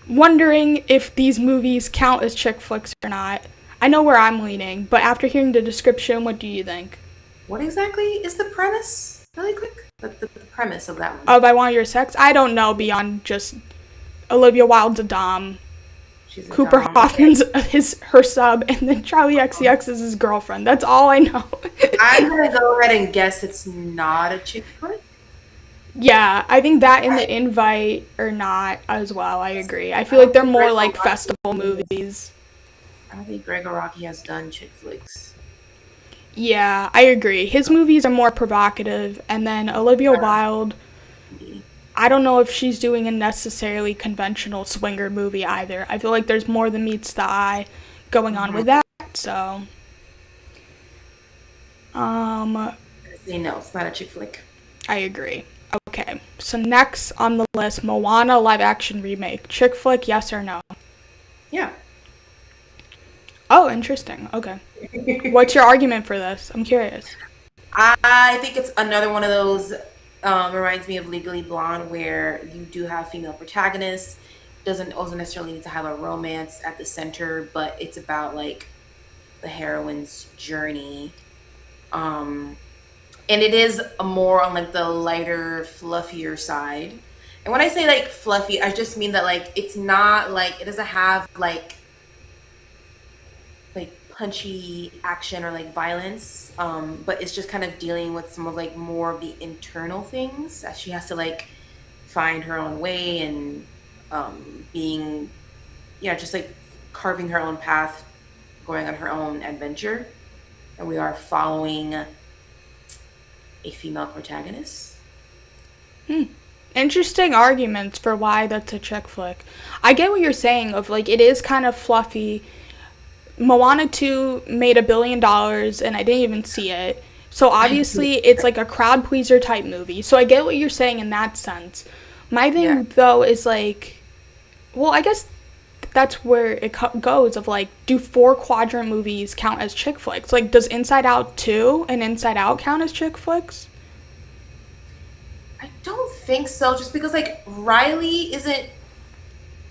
S1: wondering if these movies count as chick flicks or not. I know where I'm leaning, but after hearing the description, what do you think?
S2: What exactly is the premise? Really quick? The premise of that one.
S1: Of I Want Your Sex? I don't know beyond just Olivia Wilde's a dom. Cooper Hoffman's her sub, and then Charlie XCX is his girlfriend. That's all I know.
S2: I'm going to go ahead and guess it's not a chick flick.
S1: Yeah, I think that in The Invite or not as well. I agree. I feel like they're more like festival movies.
S2: I don't think Greg Araki has done chick flicks.
S1: Yeah, I agree. His movies are more provocative, and then Olivia Wilde, I don't know if she's doing a necessarily conventional swinger movie either. I feel like there's more than meets the eye going on with that, so...
S2: No, it's not a chick flick.
S1: I agree. Okay, so next on the list, Moana live-action remake. Chick flick, yes or no?
S2: Yeah.
S1: Oh, interesting. Okay. What's your argument for this? I'm curious.
S2: I think it's another one of those, reminds me of Legally Blonde, where you do have female protagonists. Doesn't also necessarily need to have a romance at the center, but it's about like the heroine's journey. And it is more on like the lighter, fluffier side. And when I say like fluffy, I just mean that like it's not like it doesn't have like punchy action or like violence, but it's just kind of dealing with some of like more of the internal things that she has to like find her own way and being, yeah, just like carving her own path, going on her own adventure. And we are following a female protagonist.
S1: Interesting arguments for why that's a chick flick. I get what you're saying of like it is kind of fluffy. Moana 2 made $1 billion and I didn't even see it. So obviously it's like a crowd pleaser type movie. So I get what you're saying in that sense. My thing though is like, well, I guess that's where it goes of like, do 4-quadrant movies count as chick flicks? Like, does Inside Out 2 and Inside Out count as chick flicks?
S2: I don't think so, just because like Riley isn't,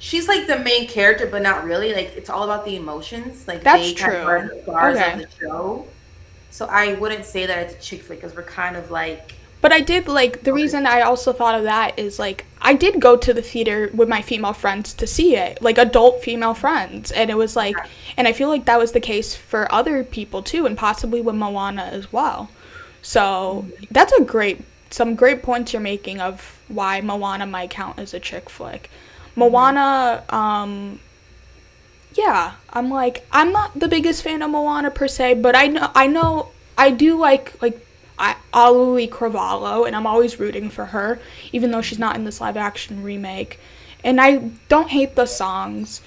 S2: she's like the main character, but not really. Like it's all about the emotions. Like
S1: that's
S2: they
S1: true.
S2: kind of are the stars of the show. So I wouldn't say that it's a chick flick because we're kind of like.
S1: But I did like the reason I also thought of that is like I did go to the theater with my female friends to see it, like adult female friends, and it was like, and I feel like that was the case for other people too, and possibly with Moana as well. So that's some great points you're making of why Moana might count as a chick flick. Moana, yeah, I'm not the biggest fan of Moana per se, but I know, I do like Aluli Cravalho, and I'm always rooting for her, even though she's not in this live action remake. And I don't hate the songs.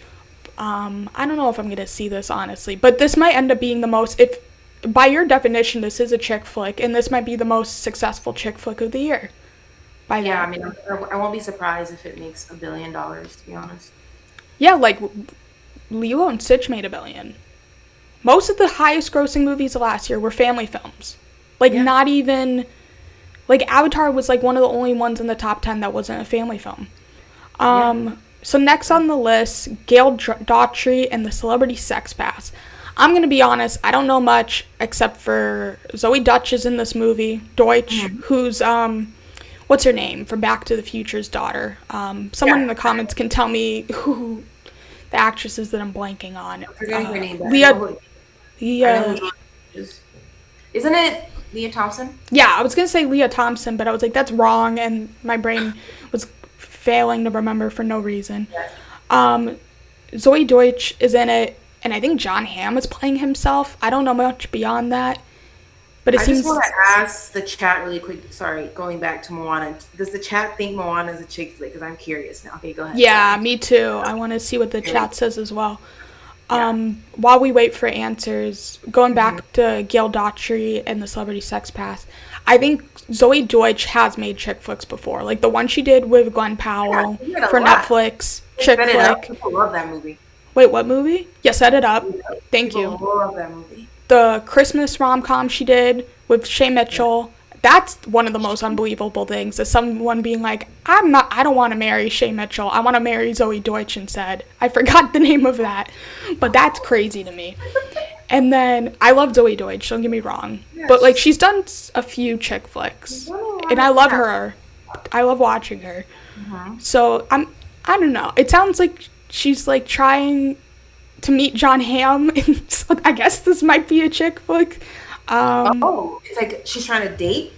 S1: I don't know if I'm gonna see this honestly, but this might end up being the most, if by your definition this is a chick flick, and this might be the most successful chick flick of the year.
S2: Yeah, I mean, I won't be surprised if it makes $1 billion, to be honest.
S1: Yeah, like Lilo and Stitch made $1 billion. Most of the highest grossing movies of last year were family films. Like, not even, like, Avatar was, like, one of the only ones in the top 10 that wasn't a family film. So next on the list, Gail Daughtry and the Celebrity Sex Pass. I'm going to be honest, I don't know much, except for Zoe Deutch is in this movie. Deutsch, who's, what's her name, from Back to the Future's daughter. Someone in the comments can tell me who the actress is that I'm blanking on.
S2: I'm forgetting her name. Isn't it Leah Thompson?
S1: Yeah, I was going to say Leah Thompson, but I was like, that's wrong, and my brain was failing to remember for no reason. Zoe Deutch is in it, and I think John Hamm is playing himself. I don't know much beyond that, but it seems...
S2: I just want to ask the chat really quick, sorry, going back to Moana. Does the chat think Moana is a chick flick? Because I'm curious now. Okay, go ahead.
S1: Yeah, me too. I want to see what the chat says as well. While we wait for answers, going back to Gail Daughtry and the Celebrity Sex Pass, I think Zoe Deutch has made chick flicks before. Like the one she did with Glenn Powell for Netflix. Chick flick.
S2: People love that movie.
S1: Wait, what movie? Yeah, Set It Up. Thank you.
S2: People love that movie.
S1: The Christmas rom-com she did with Shay Mitchell. That's one of the most unbelievable things, is someone being like, I don't want to marry Shay Mitchell. I want to marry Zoe Deutch instead. I forgot the name of that, but that's crazy to me. And then, I love Zoe Deutch, don't get me wrong. Yes. But, like, she's done a few chick flicks, and I love her. I love watching her. So, I don't know. It sounds like she's, like, trying to meet John Hamm, and so I guess this might be a chick flick.
S2: It's like she's trying to date?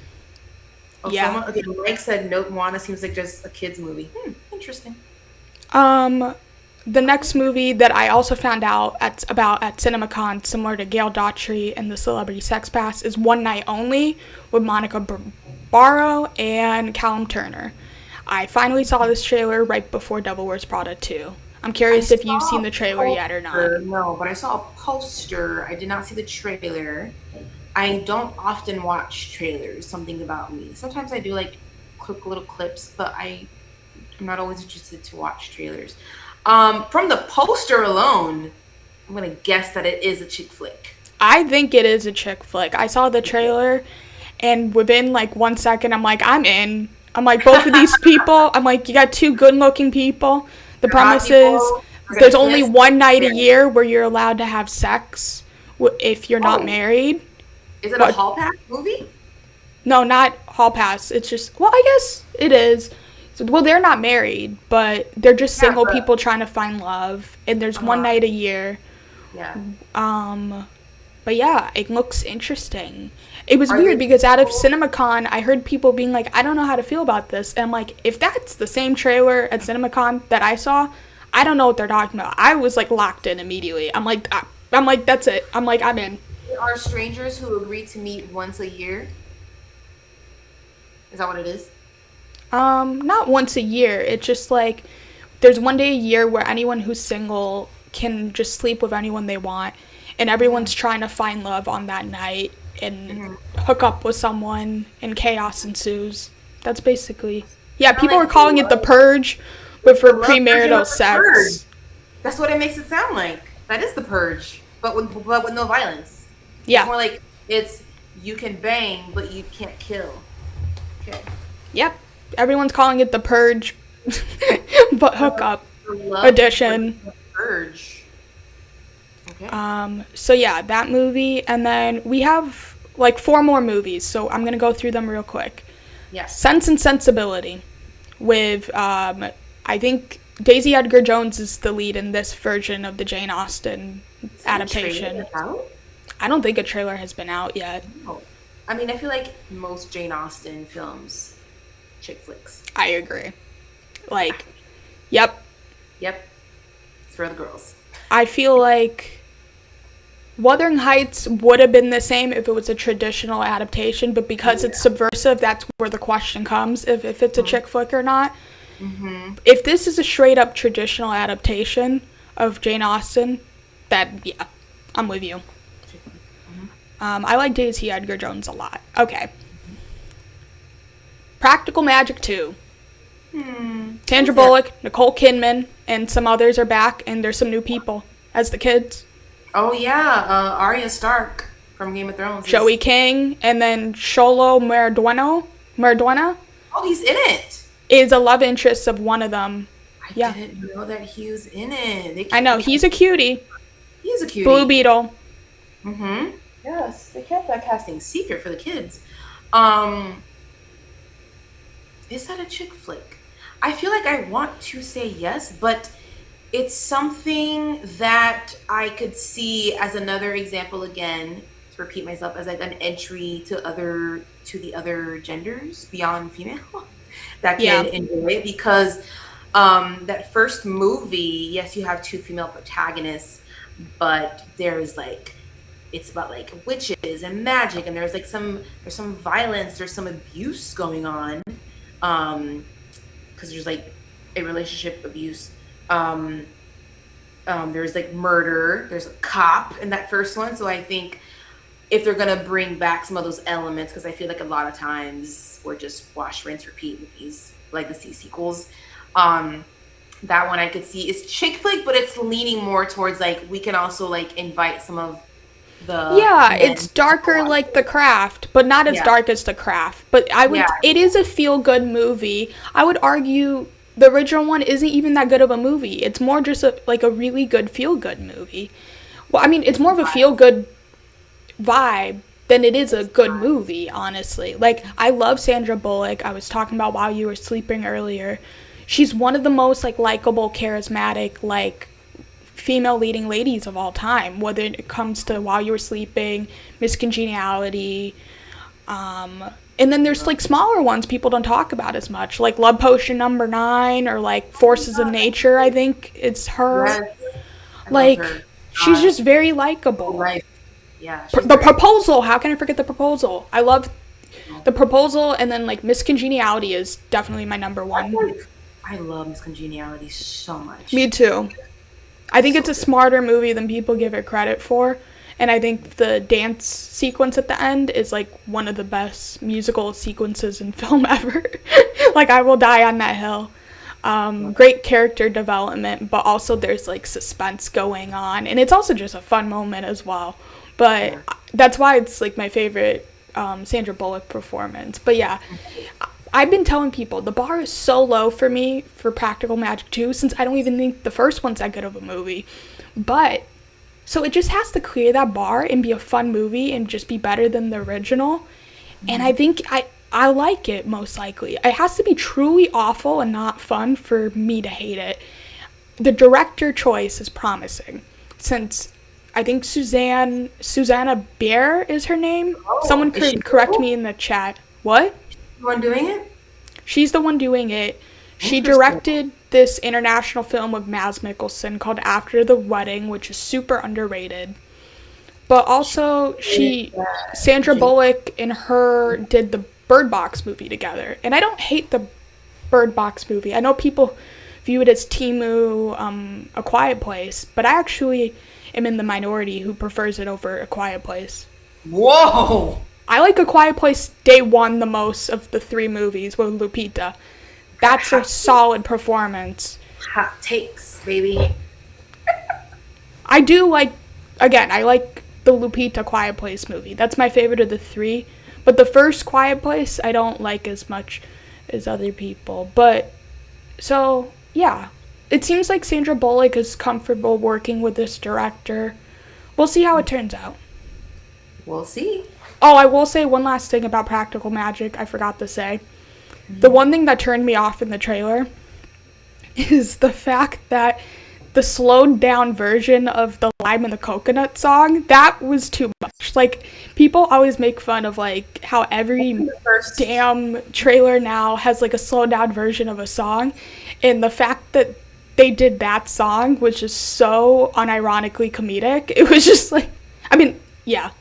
S1: Yeah.
S2: Okay, Mike said no, Moana seems like just a kid's movie. Interesting.
S1: The next movie that I also found out about at CinemaCon, similar to Gail Daughtry and the Celebrity Sex Pass, is One Night Only with Monica Barbaro and Callum Turner. I finally saw this trailer right before Devil Wears Prada 2. I'm curious if you've seen the trailer yet or not.
S2: No, but I saw a poster. I did not see the trailer. I don't often watch trailers, something about me. Sometimes I do like quick little clips, but I'm not always interested to watch trailers. From the poster alone, I'm going to guess that it is a chick flick.
S1: I think it is a chick flick. I saw the trailer, and within like 1 second, I'm like, I'm in. I'm like, both of these people, I'm like, you got two good-looking people. The premise is there's only one night a year where you're allowed to have sex if you're not married.
S2: Is it a hall pass movie?
S1: No, not hall pass. It's just, well, I guess it is. Well, they're not married, but they're just
S2: Yeah,
S1: single
S2: but
S1: people trying to find love, and there's one night a year.
S2: yeah.
S1: But yeah, it looks interesting. It was
S2: Are
S1: weird
S2: they
S1: because out of
S2: cool?
S1: CinemaCon, I heard people being like, I don't know how to feel about this. And I'm like, if that's the same trailer at CinemaCon that I saw, I don't know what they're talking about. I was like locked in immediately. I'm like, that's it. I'm like, I'm in.
S2: Are strangers who agree to meet once a year? Is that what it is?
S1: Not once a year. It's just like there's one day a year where anyone who's single can just sleep with anyone they want, and everyone's trying to find love on that night and hook up with someone, and chaos ensues. That's basically, yeah.
S2: Kinda
S1: People
S2: like
S1: are calling it the purge, but for
S2: the love version
S1: premarital
S2: of the purge.
S1: sex.
S2: That's what it makes it sound like. That is the purge, but with no violence. It's
S1: Yeah.
S2: more like it's you can bang, but you can't kill. Okay.
S1: Yep. Everyone's calling it the purge, but hookup
S2: The love
S1: edition.
S2: version of the purge. Okay.
S1: So yeah, that movie, and then we have like 4 more movies, so I'm gonna go through them real quick.
S2: Yes.
S1: Sense and Sensibility, with I think Daisy Edgar Jones is the lead in this version of the Jane Austen adaptation. I don't think a trailer has been out yet.
S2: No. I mean, I feel like most Jane Austen films, chick flicks.
S1: I agree. Like, yep.
S2: Yep. It's for the girls.
S1: I feel like Wuthering Heights would have been the same if it was a traditional adaptation, but because it's subversive, that's where the question comes, if it's a chick flick or not.
S2: Mm-hmm.
S1: If this is a straight-up traditional adaptation of Jane Austen, yeah, I'm with you. I like Daisy Edgar Jones a lot. Okay. Practical Magic 2. Sandra Bullock, Nicole Kidman, and some others are back, and there's some new people as the kids.
S2: Oh, yeah. Arya Stark from Game of Thrones.
S1: Joey King, and then Xolo Mariduena
S2: Oh, he's in it.
S1: is a love interest of one of them.
S2: I didn't know that he was in it.
S1: I know, he's a cutie.
S2: He's a cutie.
S1: Blue Beetle.
S2: Mm-hmm. Yes, they kept that casting secret for the kids. Is that a chick flick? I feel like I want to say yes, but it's something that I could see as another example, again, to repeat myself, as like an entry to the other genders beyond female that can enjoy it, because that first movie, yes, you have 2 female protagonists, but there's like, it's about like witches and magic, and there's some violence, there's some abuse going on, because there's like a relationship abuse. There's like murder, there's a cop in that first one. So I think if they're gonna bring back some of those elements, because I feel like a lot of times we're just wash, rinse, repeat with these legacy sequels. That one I could see is chick flick, but it's leaning more towards like we can also like invite some of the
S1: it's darker like The Craft, but not as dark as The Craft. But it is a feel-good movie. I would argue the original one isn't even that good of a movie. It's more just a really good feel-good movie. Well, I mean, it's more of a feel-good vibe than it is a good movie, honestly. Like, I love Sandra Bullock. I was talking about while you were sleeping earlier. She's one of the most like likable, charismatic, like female leading ladies of all time, whether it comes to While You Were Sleeping, Miss Congeniality, and then there's like smaller ones people don't talk about as much, like Love Potion Number 9 or like Forces of Nature. I think it's her.
S2: Yes,
S1: like she's just very likable.
S2: Yeah.
S1: The Proposal. How can I forget The Proposal? I love The Proposal, and then like Miss Congeniality is definitely my number 1.
S2: I love Miss Congeniality so much.
S1: Me too. I think it's a smarter movie than people give it credit for. And I think the dance sequence at the end is like one of the best musical sequences in film ever. Like, I will die on that hill. Great character development, but also there's like suspense going on. And it's also just a fun moment as well. But that's why it's like my favorite Sandra Bullock performance. But yeah, I've been telling people the bar is so low for me for Practical Magic 2, since I don't even think the first one's that good of a movie. But so it just has to clear that bar and be a fun movie and just be better than the original. And I think I like it, most likely. It has to be truly awful and not fun for me to hate it. The director choice is promising, since I think Susanna Bier is her name. Someone could correct me in the chat. What?
S2: The one doing it?
S1: She's the one doing it. She directed this international film with Mads Mikkelsen called After the Wedding, which is super underrated. But also, Sandra Bullock and her did the Bird Box movie together. And I don't hate the Bird Box movie. I know people view it as Temu, A Quiet Place, but I actually am in the minority who prefers it over A Quiet Place.
S2: Whoa!
S1: I like A Quiet Place Day One the most of the 3 movies with Lupita. That's a solid performance.
S2: Hot takes, baby.
S1: I do like, again, I like the Lupita Quiet Place movie. That's my favorite of the 3. But the first Quiet Place, I don't like as much as other people. But, so, yeah. It seems like Sandra Bullock is comfortable working with this director. We'll see how it turns out.
S2: We'll see.
S1: Oh, I will say one last thing about Practical Magic I forgot to say. The one thing that turned me off in the trailer is the fact that the slowed down version of the Lime and the Coconut song, that was too much. Like, people always make fun of, like, how every damn trailer now has, like, a slowed down version of a song. And the fact that they did that song was just so unironically comedic. It was just, like, I mean, yeah.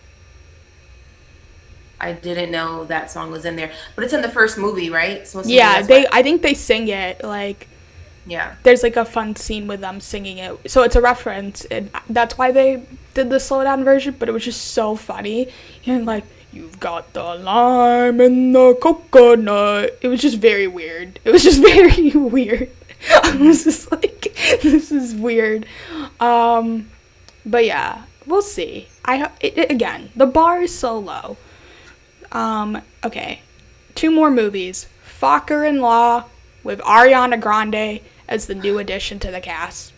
S2: I didn't know that song was in there. But it's in the first movie, right? So
S1: yeah, I think they sing it, like...
S2: Yeah.
S1: There's, like, a fun scene with them singing it. So it's a reference, and that's why they did the slow-down version, but it was just so funny. And, like, you've got the lime and the coconut. It was just very weird. It was just very weird. I was just like, this is weird. But, yeah, we'll see. Again, the bar is so low. Okay. 2 more movies. Focker-in-Law with Ariana Grande as the new addition to the cast.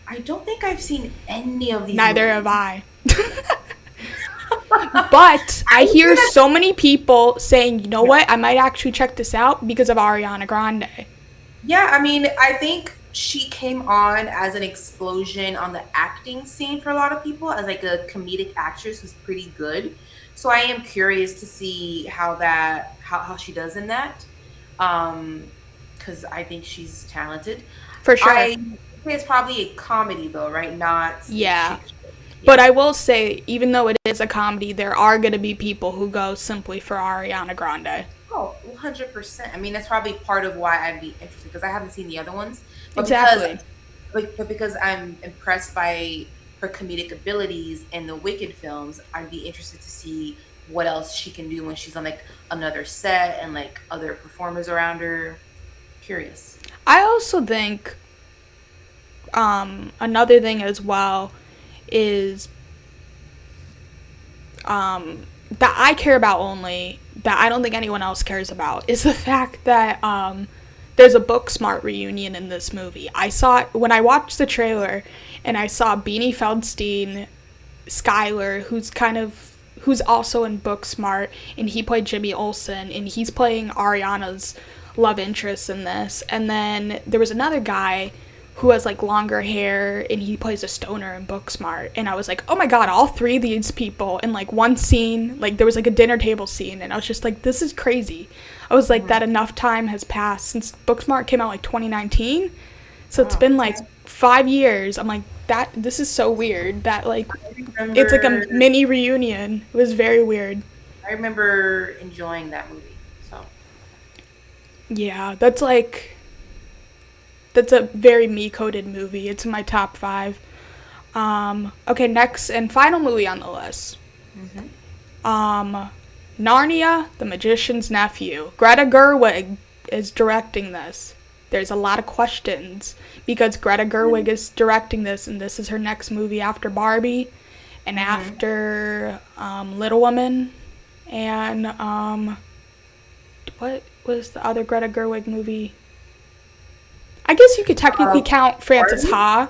S2: I don't think I've seen any of these
S1: Neither
S2: movies.
S1: have I. But I hear so many people saying, you know what, I might actually check this out because of Ariana Grande.
S2: Yeah, I mean, I think she came on as an explosion on the acting scene for a lot of people, as like a comedic actress who's pretty good. So I am curious to see how she does in that. Because I think she's talented.
S1: For sure.
S2: I think it's probably a comedy, though, right? Not...
S1: Yeah. But I will say, even though it is a comedy, there are going to be people who go simply for Ariana Grande.
S2: Oh, 100%. I mean, that's probably part of why I'd be interested, because I haven't seen the other ones. But
S1: exactly.
S2: Because I'm impressed by her comedic abilities in the Wicked films, I'd be interested to see what else she can do when she's on, like, another set and, like, other performers around her. Curious.
S1: I also think another thing as well is that I care about only, that I don't think anyone else cares about, is the fact that there's a Booksmart reunion in this movie. I saw it when I watched the trailer, and I saw Beanie Feldstein, Skylar, who's also in Booksmart, and he played Jimmy Olsen, and he's playing Ariana's love interest in this. And then there was another guy who has like longer hair, and he plays a stoner in Booksmart. And I was like, oh my god, all 3 of these people in like one scene. Like, there was like a dinner table scene, and I was just like, this is crazy. I was like, that enough time has passed since Booksmart came out like 2019, so it's been like 5 years. I'm like, this is so weird that like it's like a mini reunion. It was very weird.
S2: I remember enjoying that movie.
S1: Yeah, that's a very me-coded movie. It's in my top 5. Okay, next and final movie on the list. Narnia, The Magician's Nephew. Greta Gerwig is directing this. There's a lot of questions because Greta Gerwig is directing this, and this is her next movie after Barbie and after Little Women and what was the other Greta Gerwig movie? I guess you could technically count Frances Ha.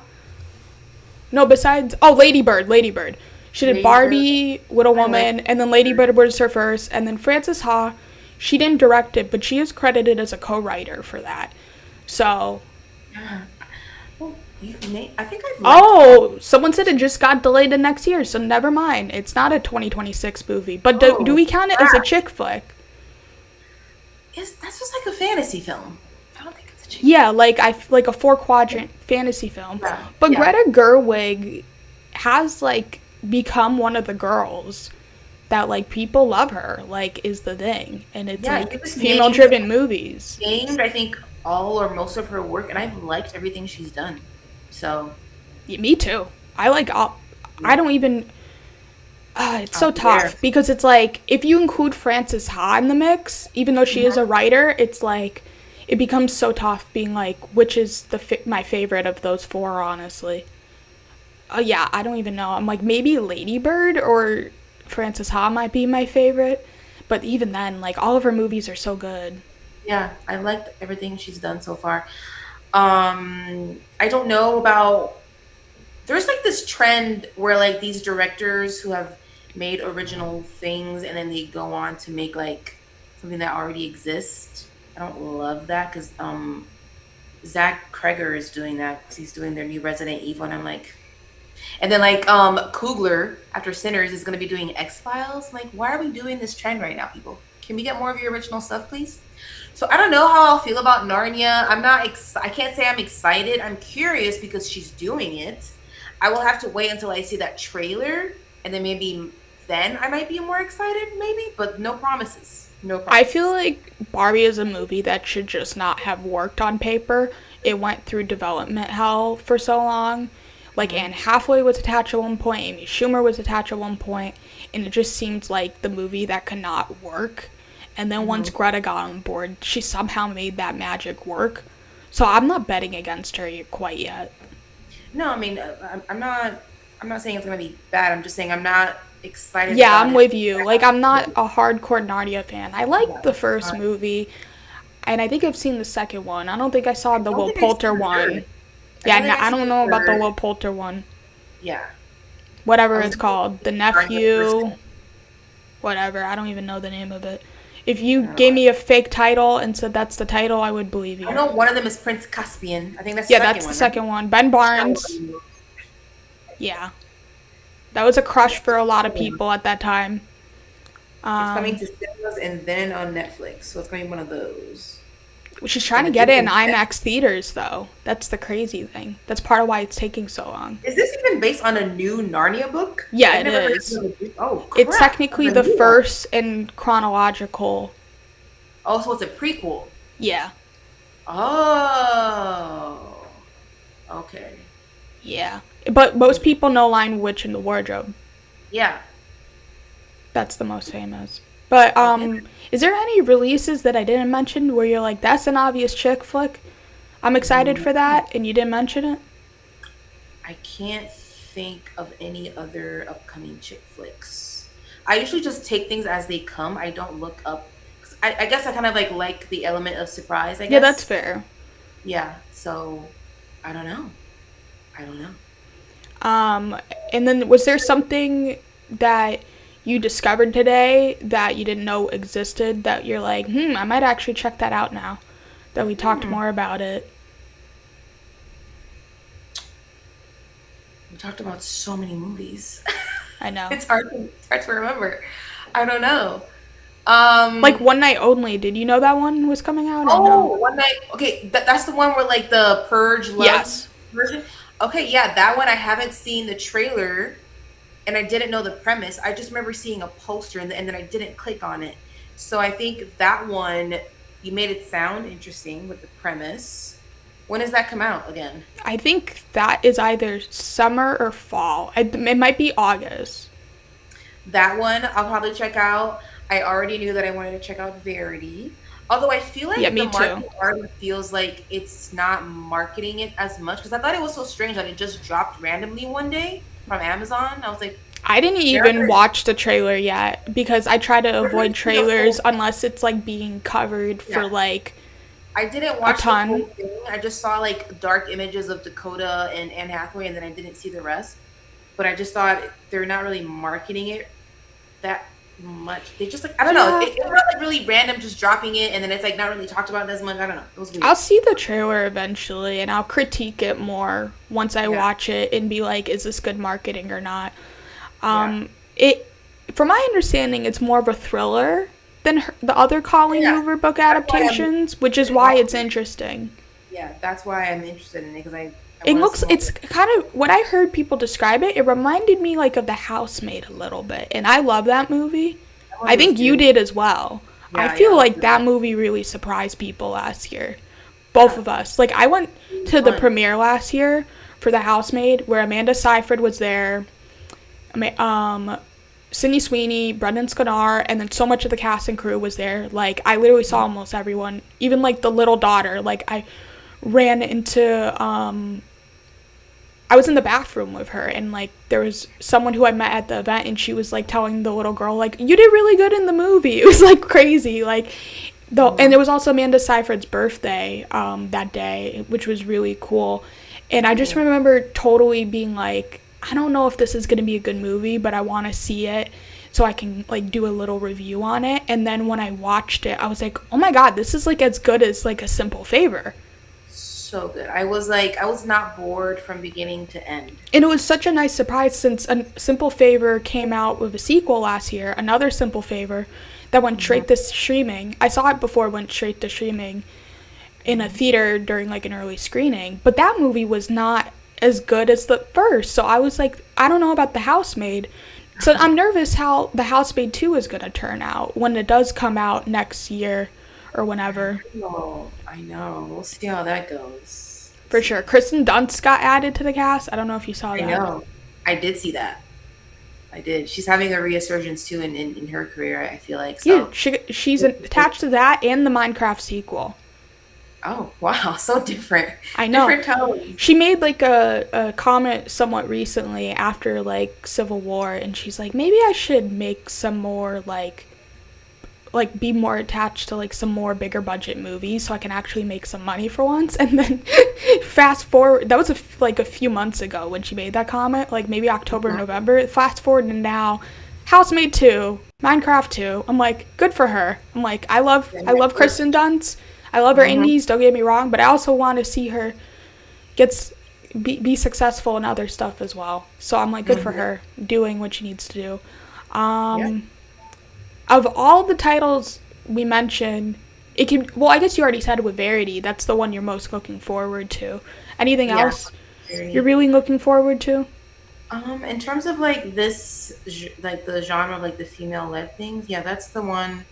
S1: No, besides... Oh, Lady Bird. She did Barbie, Little Woman, and then Lady Bird was her first. And then Frances Ha, She didn't direct it, but she is credited as a co-writer for that. So.
S2: Well, I think I've.
S1: Oh, someone said it just got delayed to next year, so never mind. It's not a 2026 movie. But do we count it as a chick flick?
S2: That's just like a fantasy film. I don't think it's a chick.
S1: Yeah, like a 4-quadrant fantasy film.
S2: Yeah.
S1: But yeah. Greta Gerwig has like become one of the girls that like people love her. Like is the thing, and it's like female-driven movies.
S2: Named, I think, all or most of her work, and I've liked everything she's done. So.
S1: Yeah, me too. I like. I don't even. It's so tough because it's like if you include Frances Ha in the mix, even though she is a writer, it's like it becomes so tough being like which is my favorite of those 4, honestly. Yeah, I don't even know. I'm like maybe Lady Bird or Frances Ha might be my favorite, but even then, like all of her movies are so good.
S2: Yeah, I liked everything she's done so far. I don't know about. There's like this trend where like these directors who have made original things and then they go on to make like something that already exists. I don't love that because Zach Kreger is doing that because he's doing their new Resident Evil, and I'm like, and then like Coogler after Sinners is going to be doing X-Files. Like, why are we doing this trend right now, people? Can we get more of your original stuff, please? So I don't know how I'll feel about Narnia. I can't say I'm excited. I'm curious because she's doing it. I will have to wait until I see that trailer, and then maybe then I might be more excited, maybe, but no promises. No promises.
S1: I feel like Barbie is a movie that should just not have worked on paper. It went through development hell for so long. Like, Anne Hathaway was attached at one point, Amy Schumer was attached at one point, and it just seemed like the movie that could not work. And then once Greta got on board, she somehow made that magic work. So I'm not betting against her quite yet.
S2: No, I mean, I'm not saying it's gonna be bad. I'm just saying I'm not excited.
S1: Yeah, I'm with you. Like, I'm not a hardcore Narnia fan. I like the first movie, and I think I've seen the second one. I don't think I saw the Will Poulter one. Yeah, I don't know about the Will Poulter one.
S2: Yeah.
S1: Whatever it's called, The Nephew. Whatever, I don't even know the name of it. If you gave me a fake title and said that's the title, I would believe you.
S2: I know one of them is Prince Caspian. I think that's the second one. Yeah, that's
S1: the second one. Ben Barnes. Yeah. That was a crush for a lot of people at that time.
S2: It's coming to cinemas and then on Netflix, so it's going to be one of those.
S1: She's trying to get it in IMAX theaters, though. That's the crazy thing. That's part of why it's taking so long.
S2: Is this even based on a new Narnia book?
S1: Yeah, it is. Oh, crap. It's technically the first in chronological.
S2: Oh, so it's a prequel?
S1: Yeah.
S2: Oh. Okay.
S1: Yeah. But most people know Lion, Witch, and the Wardrobe.
S2: Yeah.
S1: That's the most famous. But, is there any releases that I didn't mention where you're like, that's an obvious chick flick? I'm excited for that, and you didn't mention it?
S2: I can't think of any other upcoming chick flicks. I usually just take things as they come. I don't look up. I guess I kind of like the element of surprise, I guess.
S1: Yeah, that's fair.
S2: Yeah, so I don't know.
S1: And then was there something that you discovered today that you didn't know existed that you're like, I might actually check that out now that we talked more about it?
S2: We talked about so many movies.
S1: I know.
S2: It's hard to remember. I don't know.
S1: Like One Night Only. Did you know that one was coming out?
S2: Oh,
S1: no?
S2: One Night. Okay, that's the one where like the Purge love version. Okay, yeah, that one I haven't seen the trailer. And I didn't know the premise. I just remember seeing a poster and then I didn't click on it. So I think that one, you made it sound interesting with the premise. When does that come out again?
S1: I think that is either summer or fall. It might be August.
S2: That one I'll probably check out. I already knew that I wanted to check out Verity. Although I feel like the market already feels like it's not marketing it as much. Because I thought it was so strange that it just dropped randomly one day from Amazon. I was like,
S1: I didn't even watch the trailer yet because I try to avoid trailers unless it's like being covered for like
S2: I didn't watch the whole thing. I just saw like dark images of Dakota and Anne Hathaway, and then I didn't see the rest. But I just thought they're not really marketing it that much. They just like, I don't know. It's not like really random, just dropping it, and then it's like not really talked about as much. I don't know. It was weird.
S1: I'll see the trailer eventually, and I'll critique it more once I watch it and be like, is this good marketing or not? It, from my understanding, it's more of a thriller than the other Colleen Hoover book adaptations, which is why it's interesting.
S2: Yeah, that's why I'm interested in it, because
S1: it's kind of, when I heard people describe it, it reminded me like of The Housemaid a little bit, and I love that movie. I think you did as well. Yeah, I feel like that movie really surprised people last year. Both of us. Like, I went to the premiere last year for The Housemaid, where Amanda Seyfried was there, Sydney Sweeney, Brendan Sconnar, and then so much of the cast and crew was there. Like, I literally saw almost everyone, even like the little daughter. Like, I ran into I was in the bathroom with her, and like there was someone who I met at the event, and she was like telling the little girl, like, you did really good in the movie. It was like crazy. Like, and it was also Amanda Seyfried's birthday that day, which was really cool. And I just remember totally being like, I don't know if this is going to be a good movie, but I want to see it so I can like do a little review on it. And then when I watched it, I was like, oh my god, this is like as good as like A Simple Favor.
S2: So good. I was not bored from beginning to end.
S1: And it was such a nice surprise, since A Simple Favor came out with a sequel last year, another Simple Favor, that went straight to streaming. I saw it before it went straight to streaming in a theater during like an early screening, but that movie was not as good as the first. So I was like, I don't know about The Housemaid. So I'm nervous how The Housemaid 2 is going to turn out when it does come out next year or whenever.
S2: I know. We'll see how that goes.
S1: For sure. Kristen Dunst got added to the cast. I don't know if you saw that.
S2: I know. I did see that. I did. She's having a resurgence too in her career, I feel like. So.
S1: Yeah, she's attached to that and the Minecraft sequel.
S2: Oh, wow. So different.
S1: I know.
S2: Different tones.
S1: She made like a comment somewhat recently after like Civil War, and she's like, maybe I should make some more like be more attached to like some more bigger budget movies so I can actually make some money for once. And then fast forward, that was a few months ago when she made that comment, like maybe October, November. Fast forward to now, Housemaid 2, Minecraft 2. I'm like, good for her. I'm like, I love Kristen Dunst. I love her indies, don't get me wrong, but I also want to see her be successful in other stuff as well. So I'm like, good for her doing what she needs to do. Of all the titles we mentioned, I guess you already said with Verity, that's the one you're most looking forward to. Anything else you're really looking forward to?
S2: In terms of like this, like the genre, like the female-led things, that's the one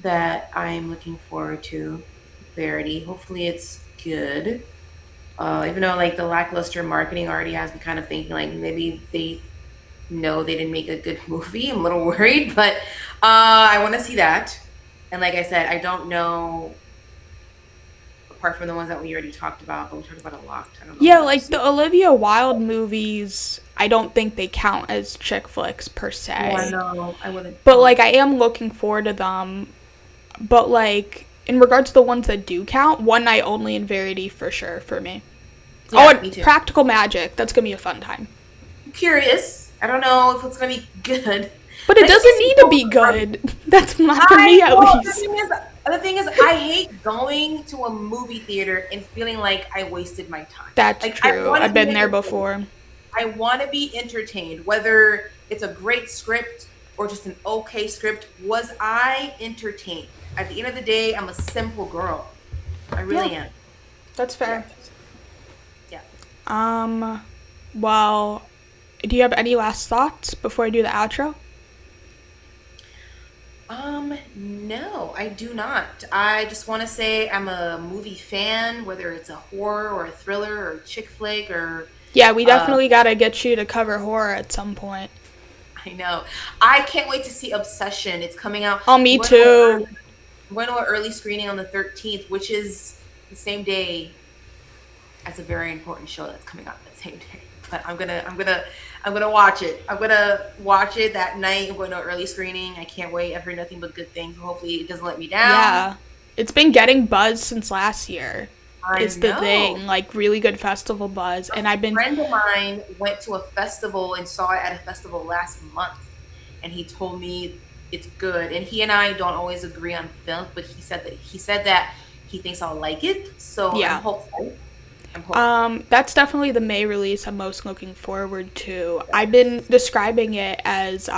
S2: that I'm looking forward to. Verity. Hopefully it's good. Even though like the lackluster marketing already has me kind of thinking like maybe they didn't make a good movie. I'm a little worried, but I want to see that. And like I said, I don't know, apart from the ones that we already talked about, but we talked about a lot. I don't know.
S1: Yeah, like the Olivia Wilde movies, I don't think they count as chick flicks per se.
S2: Oh, no, I wouldn't.
S1: But like I am looking forward to them. But like in regards to the ones that do count, One Night Only and Verity for sure for me.
S2: Yeah, and me too.
S1: Practical Magic. That's gonna be a fun time.
S2: I'm curious. I don't know if it's gonna be good.
S1: But it doesn't need to be good. That's not for me, at least.
S2: The thing is, I hate going to a movie theater and feeling like I wasted my time.
S1: That's like, true. I've been there before.
S2: I want to be entertained, whether it's a great script or just an okay script. Was I entertained? At the end of the day, I'm a simple girl. I really am.
S1: That's fair.
S2: Yeah.
S1: Well, do you have any last thoughts before I do the outro?
S2: No, I do not. I just want to say I'm a movie fan, whether it's a horror or a thriller or a chick flick or...
S1: Yeah, we definitely got to get you to cover horror at some point.
S2: I know. I can't wait to see Obsession. It's coming out.
S1: Oh, me too.
S2: I'm going to an early screening on the 13th, which is the same day as a very important show that's coming out that same day. But I'm gonna watch it. I'm gonna watch it that night. I'm going to an early screening. I can't wait. I've heard nothing but good things. Hopefully it doesn't let me down.
S1: Yeah. It's been getting buzz since last year. It's the thing, like really good festival buzz. And I've been...
S2: A friend of mine went to a festival and saw it at a festival last month. And he told me it's good. And he and I don't always agree on films, but he said that he thinks I'll like it. So I'm
S1: Yeah.
S2: hopeful. I'm hopeful.
S1: That's definitely the May release I'm most looking forward to. I've been describing it as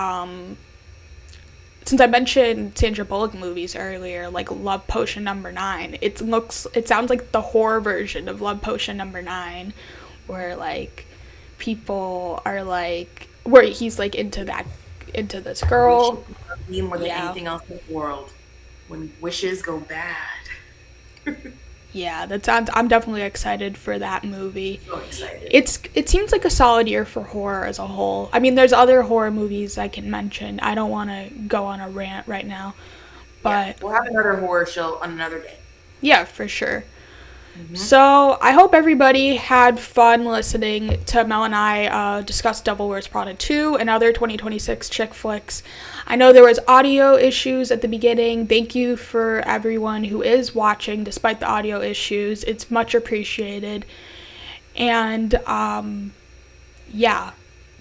S1: since I mentioned Sandra Bullock movies earlier, like Love Potion #9. It sounds like the horror version of Love Potion #9, where like people are like where he's like into this girl.
S2: More than anything else in the world. When wishes go bad.
S1: Yeah, I'm definitely excited for that movie.
S2: So excited.
S1: It seems like a solid year for horror as a whole. I mean, there's other horror movies I can mention. I don't want to go on a rant right now, but
S2: we'll have another horror show on another day.
S1: Yeah, for sure. Mm-hmm. So I hope everybody had fun listening to Mel and I discuss Devil Wears Prada 2 and other 2026 chick flicks. I know there was audio issues at the beginning. Thank you for everyone who is watching despite the audio issues. It's much appreciated. And yeah,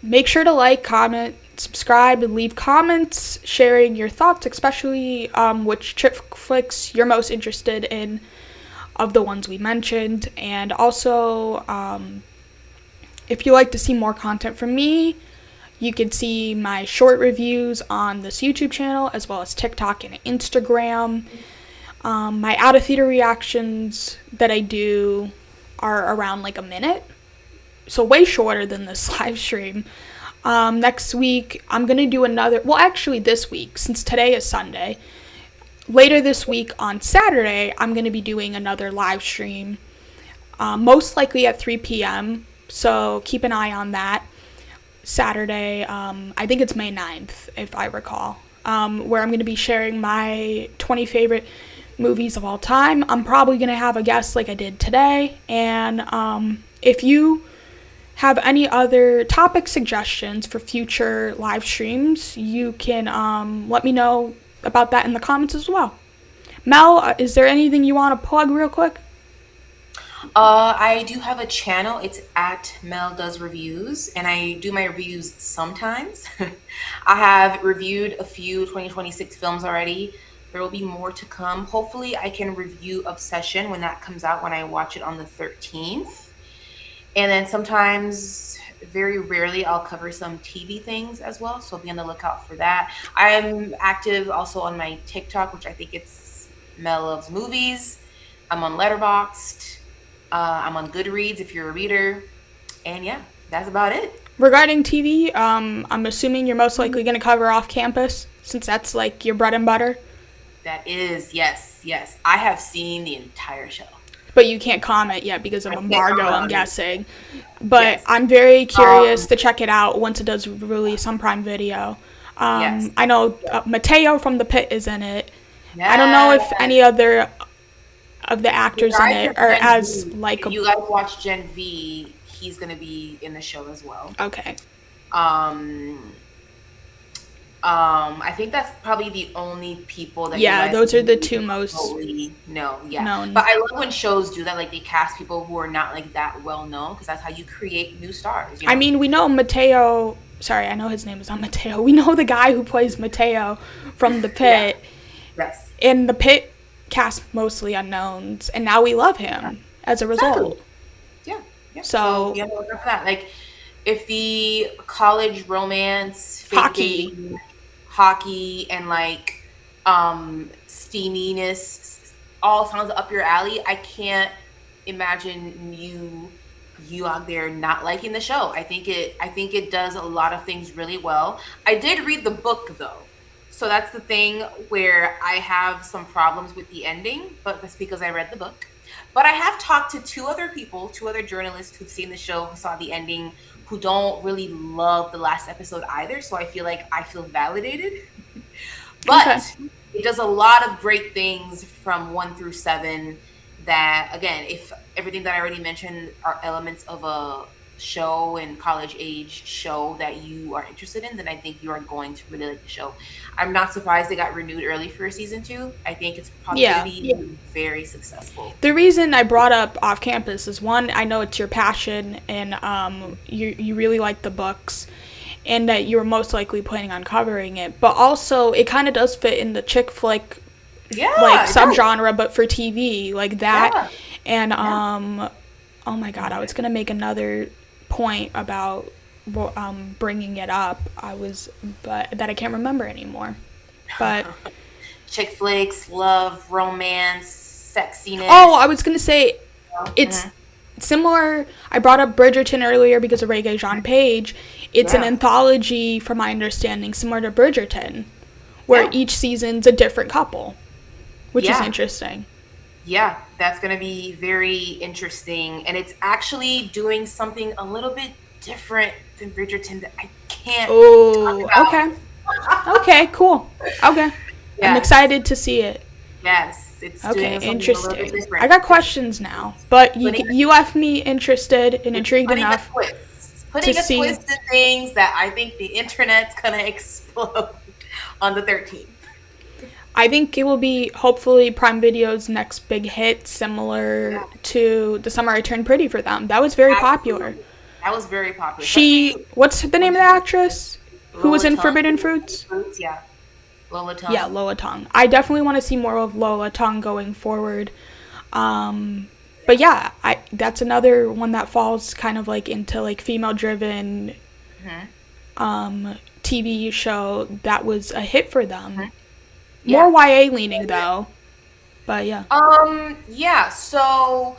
S1: make sure to like, comment, subscribe, and leave comments sharing your thoughts, especially which chick flicks you're most interested in of the ones we mentioned. And also, if you like to see more content from me, you can see my short reviews on this YouTube channel, as well as TikTok and Instagram. My out-of-theater reactions that I do are around like a minute, so way shorter than this live stream. Next week, I'm going to do actually this week, since today is Sunday, later this week on Saturday, I'm going to be doing another live stream, most likely at 3 p.m., so keep an eye on that. Saturday, I think it's May 9th, if I recall, where I'm going to be sharing my 20 favorite movies of all time. I'm probably going to have a guest like I did today, and if you have any other topic suggestions for future live streams, you can let me know about that in the comments as well. Mel, is there anything you want to plug real quick?
S2: I do have a channel. It's at Mel Does Reviews, and I do my reviews sometimes. I have reviewed a few 2026 films already. There will be more to come. Hopefully, I can review Obsession when that comes out, when I watch it on the 13th. And then sometimes, very rarely, I'll cover some TV things as well, so be on the lookout for that. I'm active also on my TikTok, which I think it's Mel Loves Movies. I'm on Letterboxd. I'm on Goodreads if you're a reader. And yeah, that's about it.
S1: Regarding TV, I'm assuming you're most likely going to cover Off Campus, since that's like your bread and butter.
S2: That is, yes. I have seen the entire show.
S1: But you can't comment yet because of embargo, I'm guessing. But yes. I'm very curious to check it out once it does release on Prime Video. Yes. I know Mateo from The Pit is in it. Yes. I don't know if any other of the actors in it are as likable.
S2: You guys watch Gen V, he's going to be in the show as well.
S1: Okay.
S2: I think that's probably the only people that
S1: those are the two most
S2: known. But I love when shows do that, like they cast people who are not like that well known, because that's how you create new stars. You know?
S1: I mean, we know Mateo. Sorry, I know his name is not Mateo. We know the guy who plays Mateo from The Pit.
S2: Yes.
S1: In The Pit, cast mostly unknowns, and now we love him as a result.
S2: Yeah.
S1: So
S2: yeah, look for that. Like, if the college romance, hockey, and like steaminess all sounds up your alley, I can't imagine you out there not liking the show. I think it does a lot of things really well. I did read the book though, so that's the thing where I have some problems with the ending, but that's because I read the book. But I have talked to two other journalists who've seen the show, who saw the ending, who don't really love the last episode either, so I feel validated. But It does a lot of great things from 1 through 7 that, again, if everything that I already mentioned are elements of a show and college age show that you are interested in, then I think you are going to really like the show. I'm not surprised they got renewed early for season 2. I think it's probably going to be very successful.
S1: The reason I brought up Off Campus is, one, I know it's your passion, and you really like the books, and that you were most likely planning on covering it. But also, it kind of does fit in the chick flick subgenre, but for TV, like that. Yeah. And oh my God, I was gonna make another point about bringing it up. But that I can't remember anymore. But
S2: chick flicks, love, romance, sexiness.
S1: Oh, I was gonna say it's similar. I brought up Bridgerton earlier because of Regé Jean Page. It's an anthology, from my understanding, similar to Bridgerton, where each season's a different couple, which is interesting.
S2: Yeah, that's going to be very interesting. And it's actually doing something a little bit different than Bridgerton that I can't talk about.
S1: Okay. Okay, cool. Okay. Yes. I'm excited to see it.
S2: Yes, it's doing
S1: interesting. I got questions now, but you left me interested and intrigued enough
S2: putting a twist in things that I think the internet's going to explode on the 13th.
S1: I think it will be, hopefully, Prime Video's next big hit, similar to The Summer I Turned Pretty for them. That was very popular.
S2: That was very popular.
S1: What's the name of the actress who was in Forbidden Fruits?
S2: Yeah. Lola Tongue.
S1: Yeah, Lola Tongue. I definitely want to see more of Lola Tongue going forward. But yeah, that's another one that falls kind of like into like female-driven TV show that was a hit for them. More YA leaning though, but yeah.
S2: Yeah. So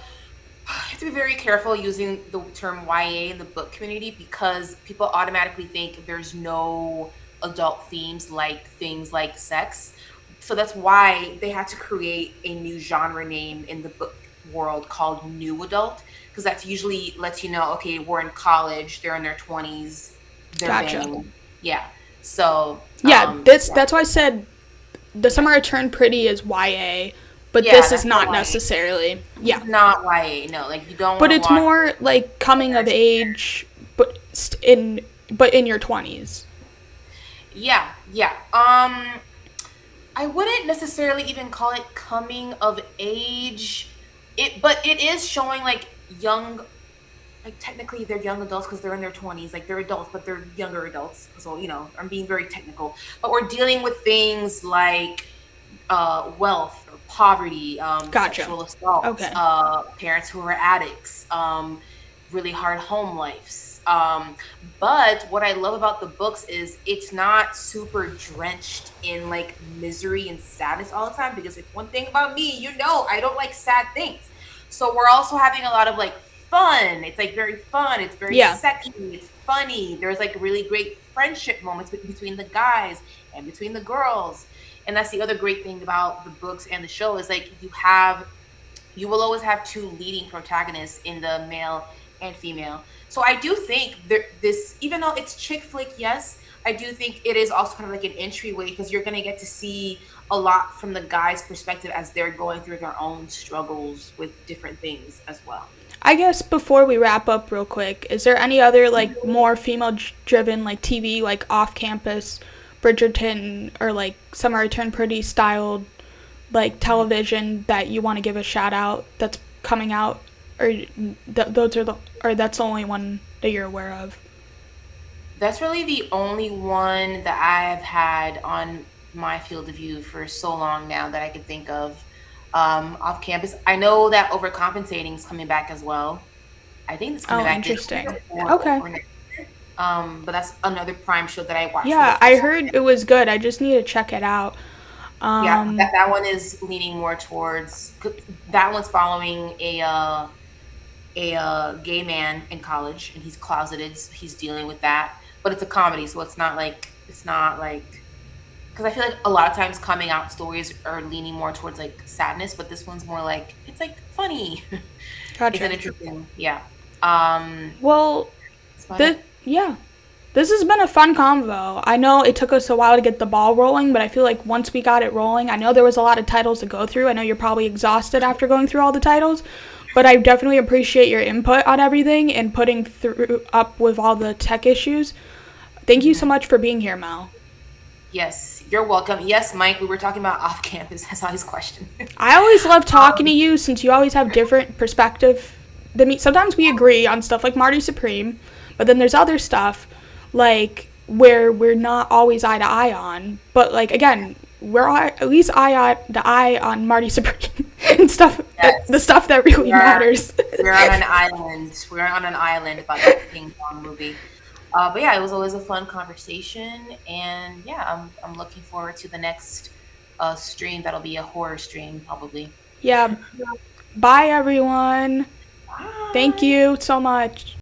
S2: I have to be very careful using the term YA in the book community because people automatically think there's no adult themes like things like sex. So that's why they had to create a new genre name in the book world called New Adult, because that's usually lets you know, okay, we're in college, they're in their 20s, they're banging. Yeah. So
S1: that's why I said The Summer I Turned Pretty is YA, but this is not necessarily. Yeah.
S2: It's not YA, no. Like you don't.
S1: But it's more like coming of age, but in your 20s.
S2: Yeah. I wouldn't necessarily even call it coming of age. But it is showing like young, like technically they're young adults because they're in their 20s. Like they're adults, but they're younger adults. So, I'm being very technical. But we're dealing with things like wealth or poverty, sexual assault, parents who are addicts, really hard home lives. But what I love about the books is it's not super drenched in like misery and sadness all the time, because if one thing about me, I don't like sad things. So we're also having a lot of like fun. It's like very fun. It's very sexy. It's funny. There's like really great friendship moments between the guys and between the girls. And that's the other great thing about the books and the show is like you will always have two leading protagonists in the male and female. So I do think this, even though it's chick flick, yes, I do think it is also kind of like an entryway because you're going to get to see a lot from the guys' perspective as they're going through their own struggles with different things as well.
S1: I guess before we wrap up real quick, is there any other like more female-driven like TV, like off-campus, Bridgerton, or like Summer I Turned Pretty styled like television that you want to give a shout out that's coming out? Or that's the only one that you're aware of?
S2: That's really the only one that I've had on my field of view for so long now that I can think of. Off campus, I know that Overcompensating is coming back as well. I think it's coming back.
S1: Interesting.
S2: Okay. But that's another Prime show that I watched.
S1: Yeah, I heard it was good. I just need to check it out.
S2: That one is leaning more towards. That one's following a gay man in college, and he's closeted. So he's dealing with that, but it's a comedy, so it's not like because I feel like a lot of times coming out stories are leaning more towards like sadness, but this one's more like it's like funny.
S1: Gotcha.
S2: It's an interesting,
S1: This has been a fun convo. I know it took us a while to get the ball rolling, but I feel like once we got it rolling, I know there was a lot of titles to go through. I know you're probably exhausted after going through all the titles. But I definitely appreciate your input on everything and putting up with all the tech issues. Thank you so much for being here, Mel.
S2: Yes, you're welcome. Yes, Mike, we were talking about off-campus. I saw his question.
S1: I always love talking to you since you always have different perspective than me. Sometimes we agree on stuff like Marty Supreme, but then there's other stuff like where we're not always eye to eye on. But like again, we're at least eye to eye on Marty Supreme and stuff.
S2: Yes.
S1: The stuff that really matters.
S2: We're on an island. We're on an island about that ping pong movie. But yeah, it was always a fun conversation, and yeah, I'm looking forward to the next stream. That'll be a horror stream, probably.
S1: Yeah. Bye, everyone.
S2: Bye.
S1: Thank you so much.